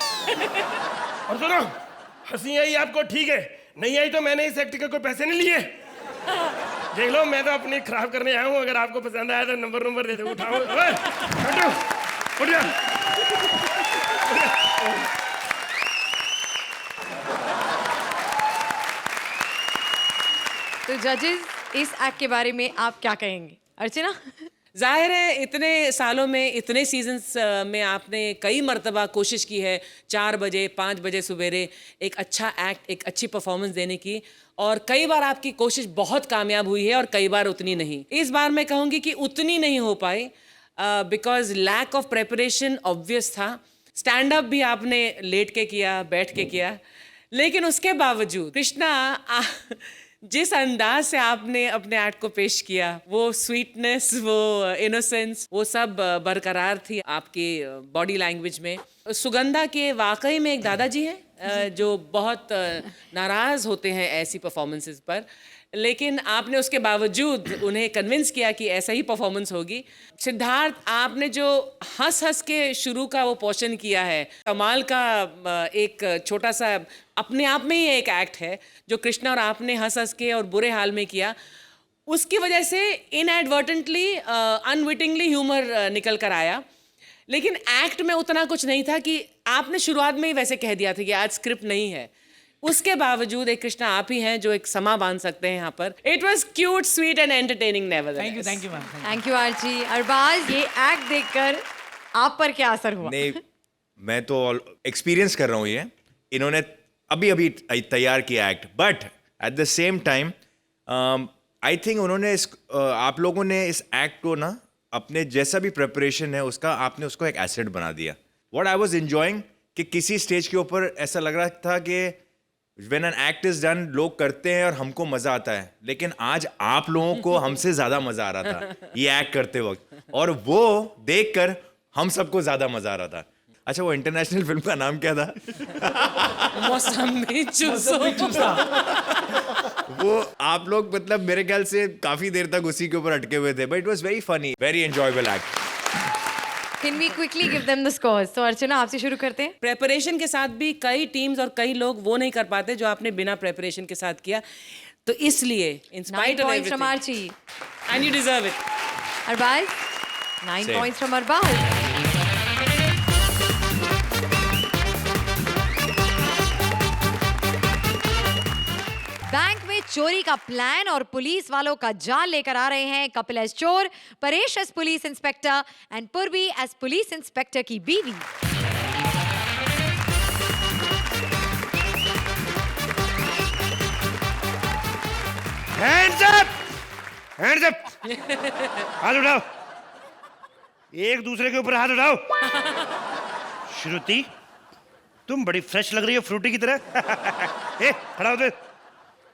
और सुनो, हंसी आई आपको ठीक है, नहीं आई तो मैंने इस एक्ट के कोई पैसे नहीं लिए। देख लो, मैं तो अपनी खराब करने आया हूँ, अगर आपको पसंद आया तो नंबर दे दो, उठाओ। उठ जा। तो जजेस, इस एक्ट के बारे में आप क्या कहेंगे? अर्चना? जाहिर है इतने सालों में, इतने सीजन्स में आपने कई मर्तबा कोशिश की है 4 बजे 5 बजे सवेरे एक अच्छा एक्ट, एक अच्छी परफॉर्मेंस देने की, और कई बार आपकी कोशिश बहुत कामयाब हुई है और कई बार उतनी नहीं। इस बार मैं कहूँगी कि उतनी नहीं हो पाई, because lack of preparation obvious था। स्टैंड अप भी आपने लेट के किया, बैठ के किया, लेकिन उसके बावजूद कृष्णा, जिस अंदाज से आपने अपने एक्ट को पेश किया, वो स्वीटनेस, वो इनोसेंस, वो सब बरकरार थी आपकी बॉडी लैंग्वेज में। सुगंधा के वाकई में एक दादाजी हैं जो बहुत नाराज होते हैं ऐसी परफॉर्मेंसेस पर, लेकिन आपने उसके बावजूद उन्हें कन्विंस किया कि ऐसा ही परफॉर्मेंस होगी। सिद्धार्थ, आपने जो हंस हंस के शुरू का वो पोर्शन किया है, कमाल का एक छोटा सा अपने आप में ही एक एक्ट है जो कृष्णा और आपने हंस हंस के और बुरे हाल में किया, उसकी वजह से इनएडवर्टेंटली, अनविटिंगली ह्यूमर निकल कर आया। लेकिन एक्ट में उतना कुछ नहीं था कि आपने शुरुआत में ही वैसे कह दिया था कि आज स्क्रिप्ट नहीं है। उसके बावजूद एक कृष्णा आप ही हैं जो एक समा बांध सकते हैं यहाँ पर। It was cute, sweet and entertaining nevertheless. Thank you ma'am. Thank you Archie. Arbaaz, ये एक्ट देखकर आप पर क्या असर हुआ? नहीं, मैं तो एक्सपीरियंस कर रहा हूँ ये। इन्होंने अभी अभी तैयार किया act, but at the same time I think उन्होंने आप लोगों ने इस एक्ट को ना अपने जैसा भी प्रिपरेशन है उसका आपने उसको एक एसेट बना दिया. व्हाट आई वाज एंजॉयिंग कि किसी स्टेज के ऊपर ऐसा लग रहा था कि when an act is done लोग करते हैं और हमको मजा आता है, लेकिन आज आप लोगों को हमसे ज्यादा मजा आ रहा था ये एक्ट करते वक्त, और वो देखकर हम सबको ज्यादा मजा आ रहा था. अच्छा, वो इंटरनेशनल फिल्म का नाम क्या था? मौसमी चूसो. वो आप लोग मतलब मेरे ख्याल से काफी देर तक उसी के ऊपर अटके हुए थे, but it was very funny, very enjoyable act. Can we quickly give them the scores? तो अर्चना आपसे शुरू करते हैं. प्रेपरेशन के साथ भी कई टीम्स और कई लोग वो नहीं कर पाते जो आपने बिना प्रेपरेशन के साथ किया, तो इसलिए इन 9 spite of points from everything Archie. And you deserve it. Arbaz? 9 Same. points from Arbaz. Bank में चोरी का प्लान और पुलिस वालों का जाल लेकर आ रहे हैं कपिल एस चोर, Paresh S police inspector and पूर्वी एस पुलिस इंस्पेक्टर की बीवी. हैंड्स अप, हैंड्स अप, हाथ उठाओ, एक दूसरे के ऊपर हाथ उठाओ. श्रुति, तुम बड़ी फ्रेश लग रही हो, फ्रूटी की तरह. ए, खड़ा हो दे.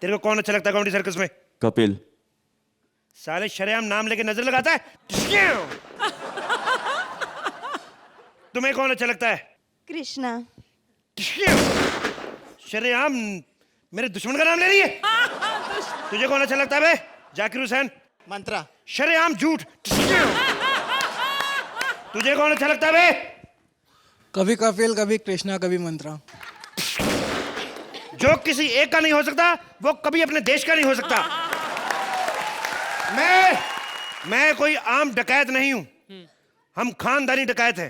तेरे को कौन अच्छा लगता है कॉमेडी सर्कस में? कपिल. साले शरेआम नाम लेके नजर लगाता है. तुम्हें कौन अच्छा लगता है? कृष्णा. शरेआम मेरे दुश्मन का नाम ले रही है. तुझे कौन अच्छा लगता है बे? जाकिर हुसैन. मंत्रा. शरेआम झूठ. तुझे कौन अच्छा लगता है बे? कभी कपिल, कभी कृष्णा, कभी मंत्रा. जो किसी एक का नहीं हो सकता वो कभी अपने देश का नहीं हो सकता. मैं कोई आम डकैत नहीं हूं, हम खानदानी डकैत हैं.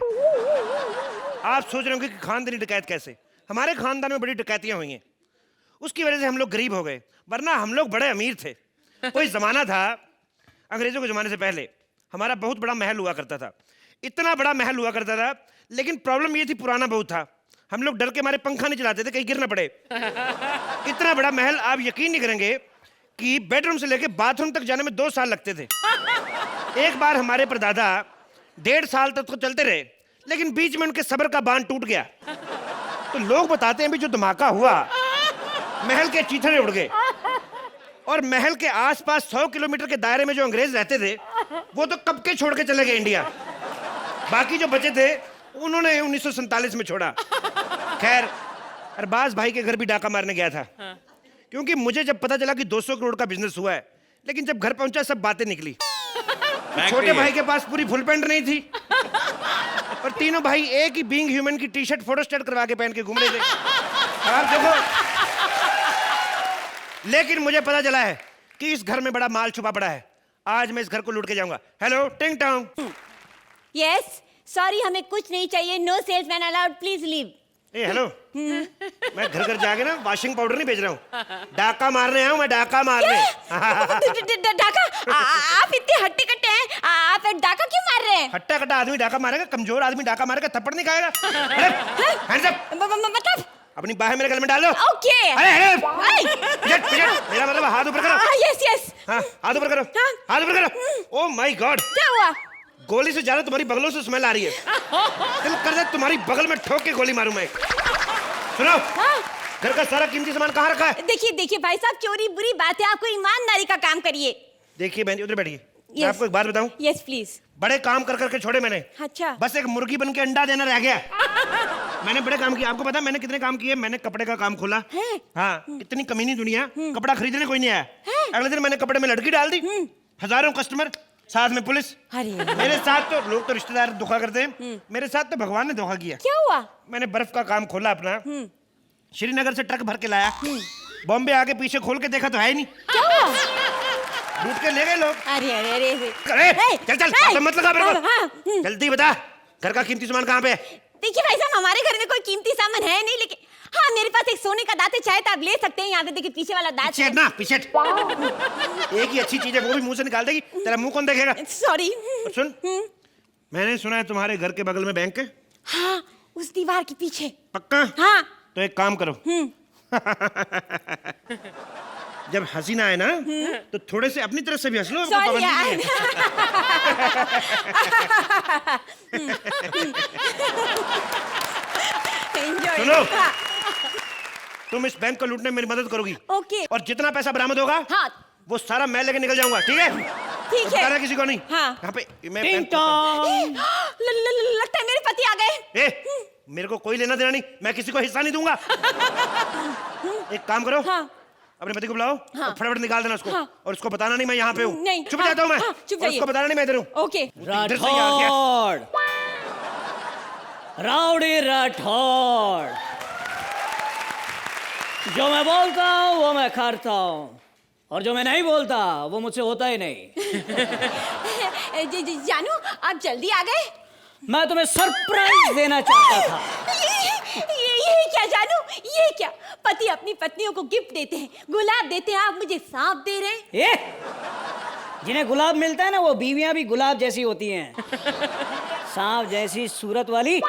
आप सोच रहे होंगे कि खानदानी डकैत कैसे? हमारे खानदान में बड़ी डकैतियां हुई हैं, उसकी वजह से हम लोग गरीब हो गए, वरना हम लोग बड़े अमीर थे. कोई जमाना था अंग्रेजों के जमाने से पहले, हमारा बहुत बड़ा महल हुआ करता था. इतना बड़ा महल हुआ करता था, लेकिन प्रॉब्लम ये थी पुराना बहुत था. हम लोग डर के मारे पंखा नहीं चलाते थे कहीं गिर ना पड़े. इतना बड़ा महल, आप यकीन नहीं करेंगे कि बेडरूम से लेके बाथरूम तक जाने में 2 साल लगते थे. एक बार हमारे परदादा 1.5 साल तक तो चलते रहे, लेकिन बीच में उनके सब्र का बांध टूट गया. तो लोग बताते हैं भी जो धमाका हुआ, महल के चीथड़े उड़ गए, और महल के आसपास 100 किलोमीटर के दायरे में जो अंग्रेज रहते थे वो तो कब के छोड़ के चले गए इंडिया. बाकी जो बचे थे उन्होंने 1947 में छोड़ा. खैर, अरबाज भाई के घर भी डाका मारने गया था. क्योंकि मुझे जब पता चला कि 200 करोड़ का बिजनेस हुआ है, लेकिन जब घर पहुंचा सब बातें निकली. छोटे भाई के पास पूरी फुल पैंट नहीं थी, और तीनों भाई एक ही बीइंग ह्यूमन की टी-शर्ट फोटोस्टेट करवा के पहन के घूम रहे थे. आप देखो, लेकिन मुझे पता चला है कि इस घर में बड़ा माल छुपा पड़ा है. आज मैं इस घर को लूट के जाऊंगा. हेलो टिंग टोंग. यस, सॉरी हमें कुछ नहीं चाहिए. No salesman allowed, please leave. ए हेलो, मैं घर घर जाके ना वॉशिंग पाउडर नहीं बेच रहा हूँ, डाका मारने आया हूँ मैं. डाका मारने. डाका? आप इतने हट्टे कट्टे हैं, आप डाका क्यों मार रहे हैं? हट्टा कट्टा आदमी डाका मारेगा, कमजोर आदमी डाका मारेगा, थप्पड़ नहीं खाएगा. Hands up. मतलब? अपनी बाहें मेरे गले में डालो. ओके. अरे पिजट पिजट, मेरा मतलब हाथ ऊपर करो. Yes yes. हाँ, हाथ ऊपर करो. हाथ ऊपर करो. ओह माय गॉड, क्या हुआ? गोली से ज्यादा तुम्हारी बगलों से स्मेल आ रही है. दिल कर दे तुम्हारी बगल में ठोक के गोली मारूं मैं. सुनो, घर का सारा कीमती सामान कहाँ रखा है? देखिए देखिए भाई साहब, चोरी बुरी बात है, आपको ईमानदारी का काम करिए. देखिए बहन, उधर बैठिए. मैं आपको एक बात बताऊं, यस प्लीज. बड़े काम कर करके छोड़े मैंने. अच्छा. बस एक मुर्गी बन के अंडा देना रह गया. मैंने बड़े काम किए. आपको पता है मैंने कितने काम किए? मैंने कपड़े का काम खोला. हाँ, इतनी कमीनी दुनिया, कपड़ा खरीदने कोई नहीं आया. अगले दिन मैंने कपड़े में लड़की डाल दी. हजारों कस्टमर, साथ में पुलिस. मेरे साथ तो लोग तो रिश्तेदार धोखा करते हैं, मेरे साथ तो भगवान ने धोखा किया. क्या हुआ? मैंने बर्फ का काम खोला अपना, श्रीनगर से ट्रक भर के लाया, बॉम्बे आके पीछे खोल के देखा तो है ही नहीं. क्या हुआ? लूट के ले गए लोग. अरे अरे अरे चल चल, बातें मत लगा मेरे को. जल्दी बता, घर का कीमती सामान कहाँ पे है? देखिए भाई साहब, हमारे घर में कोई कीमती सामान है नहीं, लेकिन हाँ मेरे पास एक सोने का दांत है, चाहे तो आप ले सकते हैं. यहाँ पे देखिए पीछे वाला दांत है ना. पीछे एक ही अच्छी चीज है, वो भी मुंह से निकाल देगी. तेरा मुंह कौन देखेगा? सॉरी. सुन, मैंने सुना है तुम्हारे घर के बगल में बैंक है. हाँ, उस दीवार के पीछे. पक्का? हाँ. तो एक काम करो, जब हंसी ना आए ना तो थोड़े से अपनी तरफ से भी हंस लो। कोई सॉरी पाबंदी नहीं यार। है। एंजॉय। सुनो, तुम इस बैंक को लूटने में मेरी मदद करोगी। ओके। और जितना पैसा बरामद होगा हाँ वो सारा मैं लेके निकल जाऊंगा, ठीक है? ठीक है। बताना किसी को नहीं। हाँ। यहाँ पे मैं टिंग बैंक- टॉन्ग। लगता है मेरे पति आ गए। मेरे को कोई लेना देना नहीं, मैं किसी को हिस्सा नहीं दूंगा। एक काम करो, हाँ। अपने पति को बुलाओ हाँ। और फटाफट निकाल देना उसको। हाँ। और उसको बताना नहीं मैं यहाँ पे हूँ। नहीं, चुप हाँ, जाता हूँ मैं। हाँ, चुप और जाइए। उसको बताना नहीं मैं इधर हूँ। ओके। इधर से यहाँ क्या? राठौड़, राउडी राठौड़, जो मैं बोलता हूँ वो मैं करता हूँ, और जो मैं नहीं बोलता वो मुझसे होता ही नहीं। जानू आप जल्दी आ गए। मैं तुम्हें सरप्राइज देना चाहता था। ये क्या जानू, ये क्या? पति अपनी पत्नियों को गिफ्ट देते हैं, गुलाब देते हैं, आप मुझे सांप दे रहे हैं। ए, जिन्हें गुलाब मिलता है ना वो बीवियां भी गुलाब जैसी होती हैं, सांप जैसी सूरत वाली।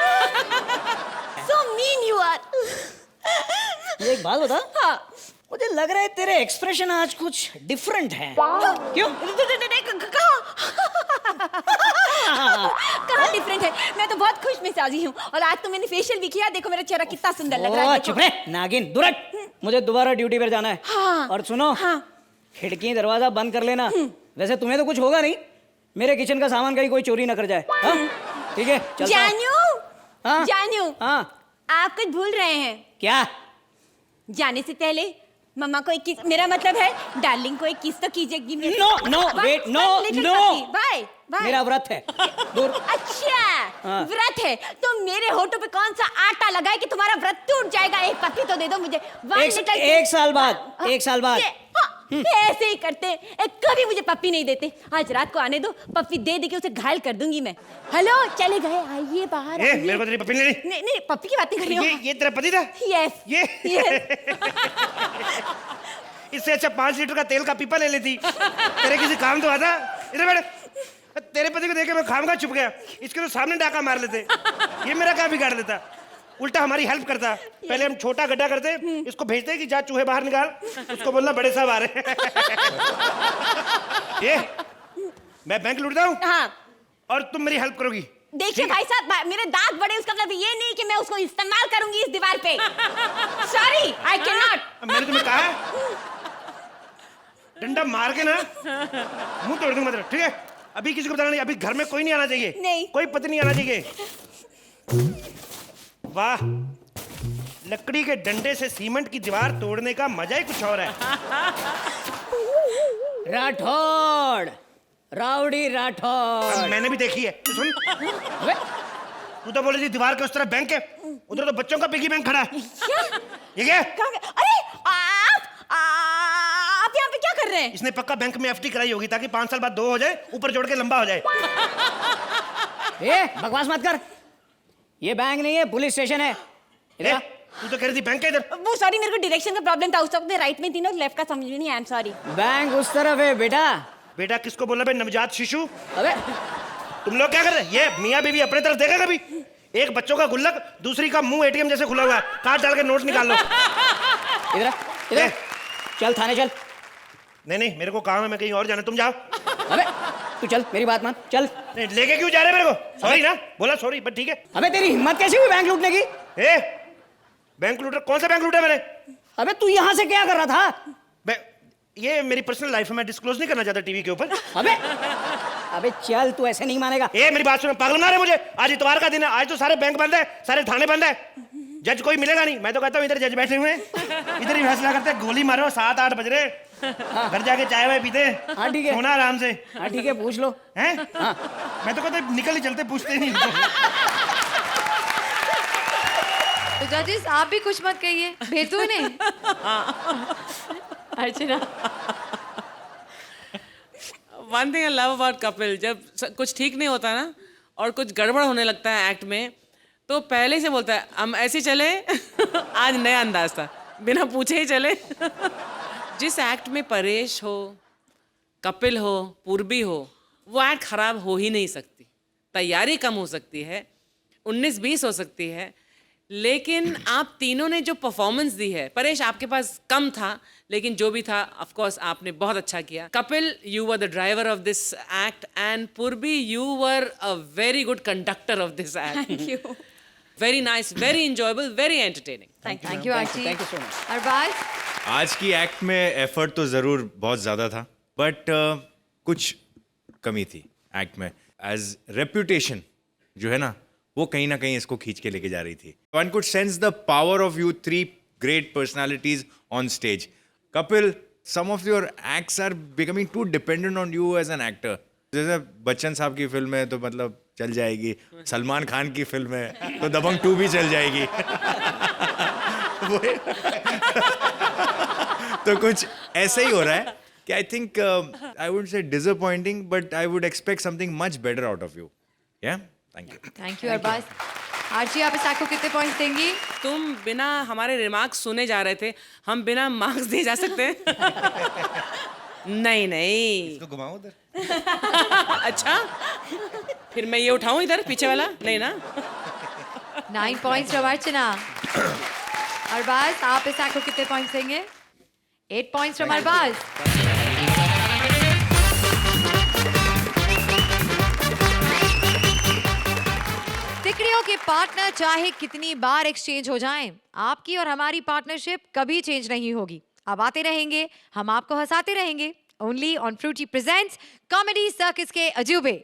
So mean you are। मुझे एक बात बता। हाँ। मुझे लग रहा है तेरे एक्सप्रेशन आज कुछ डिफरेंट हैं। क्यों? कहाँ डिफरेंट है? मैं तो बहुत खुश मिजाजी हूँ और आज तो मैंने फेशियल भी किया। देखो मेरा चेहरा कितना सुंदर लग रहा है। चुप रहे नागिन, दुरट। मुझे दोबारा ड्यूटी पर जाना है। हाँ। और सुनो, हाँ। खिड़की दरवाजा बंद कर लेना। वैसे तुम्हें तो कुछ होगा नहीं, मेरे किचन का सामान कहीं कोई चोरी ना कर जाए। हाँ? ठीक है, चलता हूँ। जानू, हाँ? जानू, हाँ, आप कुछ भूल रहे हैं। क्या? जाने से पहले मम्मा को एक किस, मेरा मतलब है डार्लिंग को एक किस तो कीजिएगी। No no wait, no no, bye bye. मेरा व्रत है। दूर। अच्छा, हाँ। व्रत है तो मेरे होठों पे कौन सा आटा लगाए कि तुम्हारा व्रत टूट जाएगा? एक पप्पी तो दे दो मुझे। एक साल बाद, एक साल बाद। ऐसे ही करते हैं, कभी मुझे पप्पी नहीं देते। आज रात को आने दो, पप्पी दे दे के उसे घायल कर दूंगी मैं। हेलो, चले गए, आइए बाहर आइए। मेरे को तेरी पप्पी नहीं नहीं नहीं, पप्पी की बात नहीं कर रही हूँ। ये तेरा पति था? यस ये इससे अच्छा 5 लीटर का तेल का पीपा ले लेती, तेरे किसी काम तो आता। इधर बैठ। तेरे पति को देख के मैं खामखा चुप गया, इसके तो सामने डाका मार लेते, ये मेरा क्या बिगाड़ देता, उल्टा हमारी हेल्प करता। पहले हम छोटा गड्ढा करते, इसको भेजते कि जा चूहे बाहर निकाल, उसको बोलना बड़े साहब आ रहे हैं। ये मैं बैंक लूटता हूँ। हाँ। और तुम मेरी हेल्प करोगी। देखिए भाई साहब, मेरे दांत बड़े, उसका मतलब ये नहीं कि मैं उसको इस्तेमाल करूंगी इस दीवार पे। Sorry, I can not. मैंने तुम्हें कहा है डंडा मार के ना मुंह तोड़ दूंगा तेरा, ठीक है? अभी किसी को बताना नहीं, अभी घर में कोई नहीं आना चाहिए। नहीं। कोई पति नहीं आना चाहिए। वाह, लकड़ी के डंडे से सीमेंट की दीवार तोड़ने का मजा ही कुछ और है। राठौड़, राउडी राठौड़। मैंने भी देखी है। तू सुन, अबे, तू तो बोले थी दीवार के उस तरफ बैंक है, उधर तो बच्चों का पिगी बैंक खड़ा है। ये क्या? अरे आप यहाँ पे क्या कर रहे हैं? इसने पक्का बैंक में एफडी कराई होगी ताकि 5 साल बाद 2 हो जाए, ऊपर जोड़ के लंबा हो जाए। ए, बकवास मत कर। ये बैंक नहीं है, पुलिस स्टेशन है। इधर। तू तो कह रही थी बैंक है इधर। वो सॉरी, मेरे को डायरेक्शन का प्रॉब्लम था। उस वक्त मैं राइट में थी ना, लेफ्ट का समझ में नहीं आया। I am sorry. बैंक उस तरफ है बेटा। बेटा किसको बोला बे? नवजात शिशु। अबे तुम लोग क्या कर रहे हैं? ये मियाँ बीवी अपने तरफ देखा कभी? एक बच्चों का गुल्लक, दूसरी का मुंह एटीएम जैसे खुला हुआ है, काट डाल के नोट निकाल लो। इधर इधर, चल थाने चल। नहीं नहीं, मेरे को काम है, मैं कहीं और जाना, तुम जाओ। अबे तू चल, मेरी बात मान, चल। नहीं, लेके क्यों जा रहे मेरे को? सॉरी ना, बोला सॉरी, बट ठीक है। अबे तेरी हिम्मत कैसी हुई बैंक लूटने की? ए, बैंक लूटर? कौन सा बैंक लूटा मैंने? अबे तू यहाँ से क्या कर रहा था? ये मेरी पर्सनल लाइफ है, मैं डिस्क्लोज नहीं करना चाहता टीवी के ऊपर। अबे अबे चल, तू ऐसे नहीं मानेगा। ए, मेरी बात सुनो, पागल ना रहे मुझे। आज इतवार का दिन है, आज तो सारे बैंक बंद है, सारे थाने बंद है, जज कोई मिलेगा नहीं। मैं तो कहता हूँ इधर जज बैठे हुए हैं, इधर ही फैसला करते हैं। गोली मारो, 7-8 बज रहे, घर जाके चाय वाय पीते, हाँ ठीक है, सोना आराम से। हाँ ठीक है, पूछ लो। हैं? हाँ। मैं तो कहता निकल ही चलते, पूछते नहीं। तो जजेस आप भी कुछ मत कहिए, भेतू ने। Archana, one thing I love about Kapil, जब कुछ ठीक नहीं होता ना और कुछ गड़बड़ होने लगता है एक्ट में, तो पहले से बोलता है हम ऐसे चले। आज नया अंदाज था, बिना पूछे ही चले। जिस एक्ट में परेश हो, कपिल हो, पूर्वी हो, वो एक्ट खराब हो ही नहीं सकती। तैयारी कम हो सकती है, 19-20 हो सकती है, लेकिन आप तीनों ने जो परफॉर्मेंस दी है, परेश आपके पास कम था, लेकिन जो भी था ऑफ कोर्स आपने बहुत अच्छा किया. Kapil, you were the driver of this act and Purvi you were a very good conductor of this act. Thank you. Very nice, very enjoyable, very entertaining. Thank you Archi. Thank you so much. Arbaaz, आज की act में effort तो ज़रूर बहुत ज़्यादा था, but कुछ कमी थी एक्ट में. एज रेप्यूटेशन जो है ना, वो कहीं ना कहीं इसको खींच के लेके जा रही थी. One could sense the power of you three great personalities on stage. Kapil, some of your acts are becoming too dependent on you as an actor. जैसे बच्चन साहब की फिल्म है तो मतलब चल जाएगी, सलमान खान की फिल्म है तो दबंग 2 भी चल जाएगी. तो कुछ ऐसा ही हो रहा है कि I think I would say disappointing, but I would expect something much better out of you. या थैंक यू अरबाज. आरची, आप इस एक्ट को कितने पॉइंट्स देंगी? तुम बिना हमारे रिमार्क्स सुने जा रहे थे, हम बिना मार्क्स दिए जा सकते हैं? नहीं नहीं. इसको घुमाओ उधर. अच्छा, फिर मैं ये उठाऊं इधर पीछे वाला? नहीं ना. 9 पॉइंट्स फ्रॉम अर्चना. अरबाज, आप इस एक्ट को कितने पॉइंट्स देंगे? 8 पॉइंट्स फ्रॉम अरबाज. तिकड़ियों के पार्टनर चाहे कितनी बार एक्सचेंज हो जाएं, आपकी और हमारी पार्टनरशिप कभी चेंज नहीं होगी. अब आते रहेंगे, हम आपको हंसाते रहेंगे. Only on Frooti presents comedy circus के अजूबे.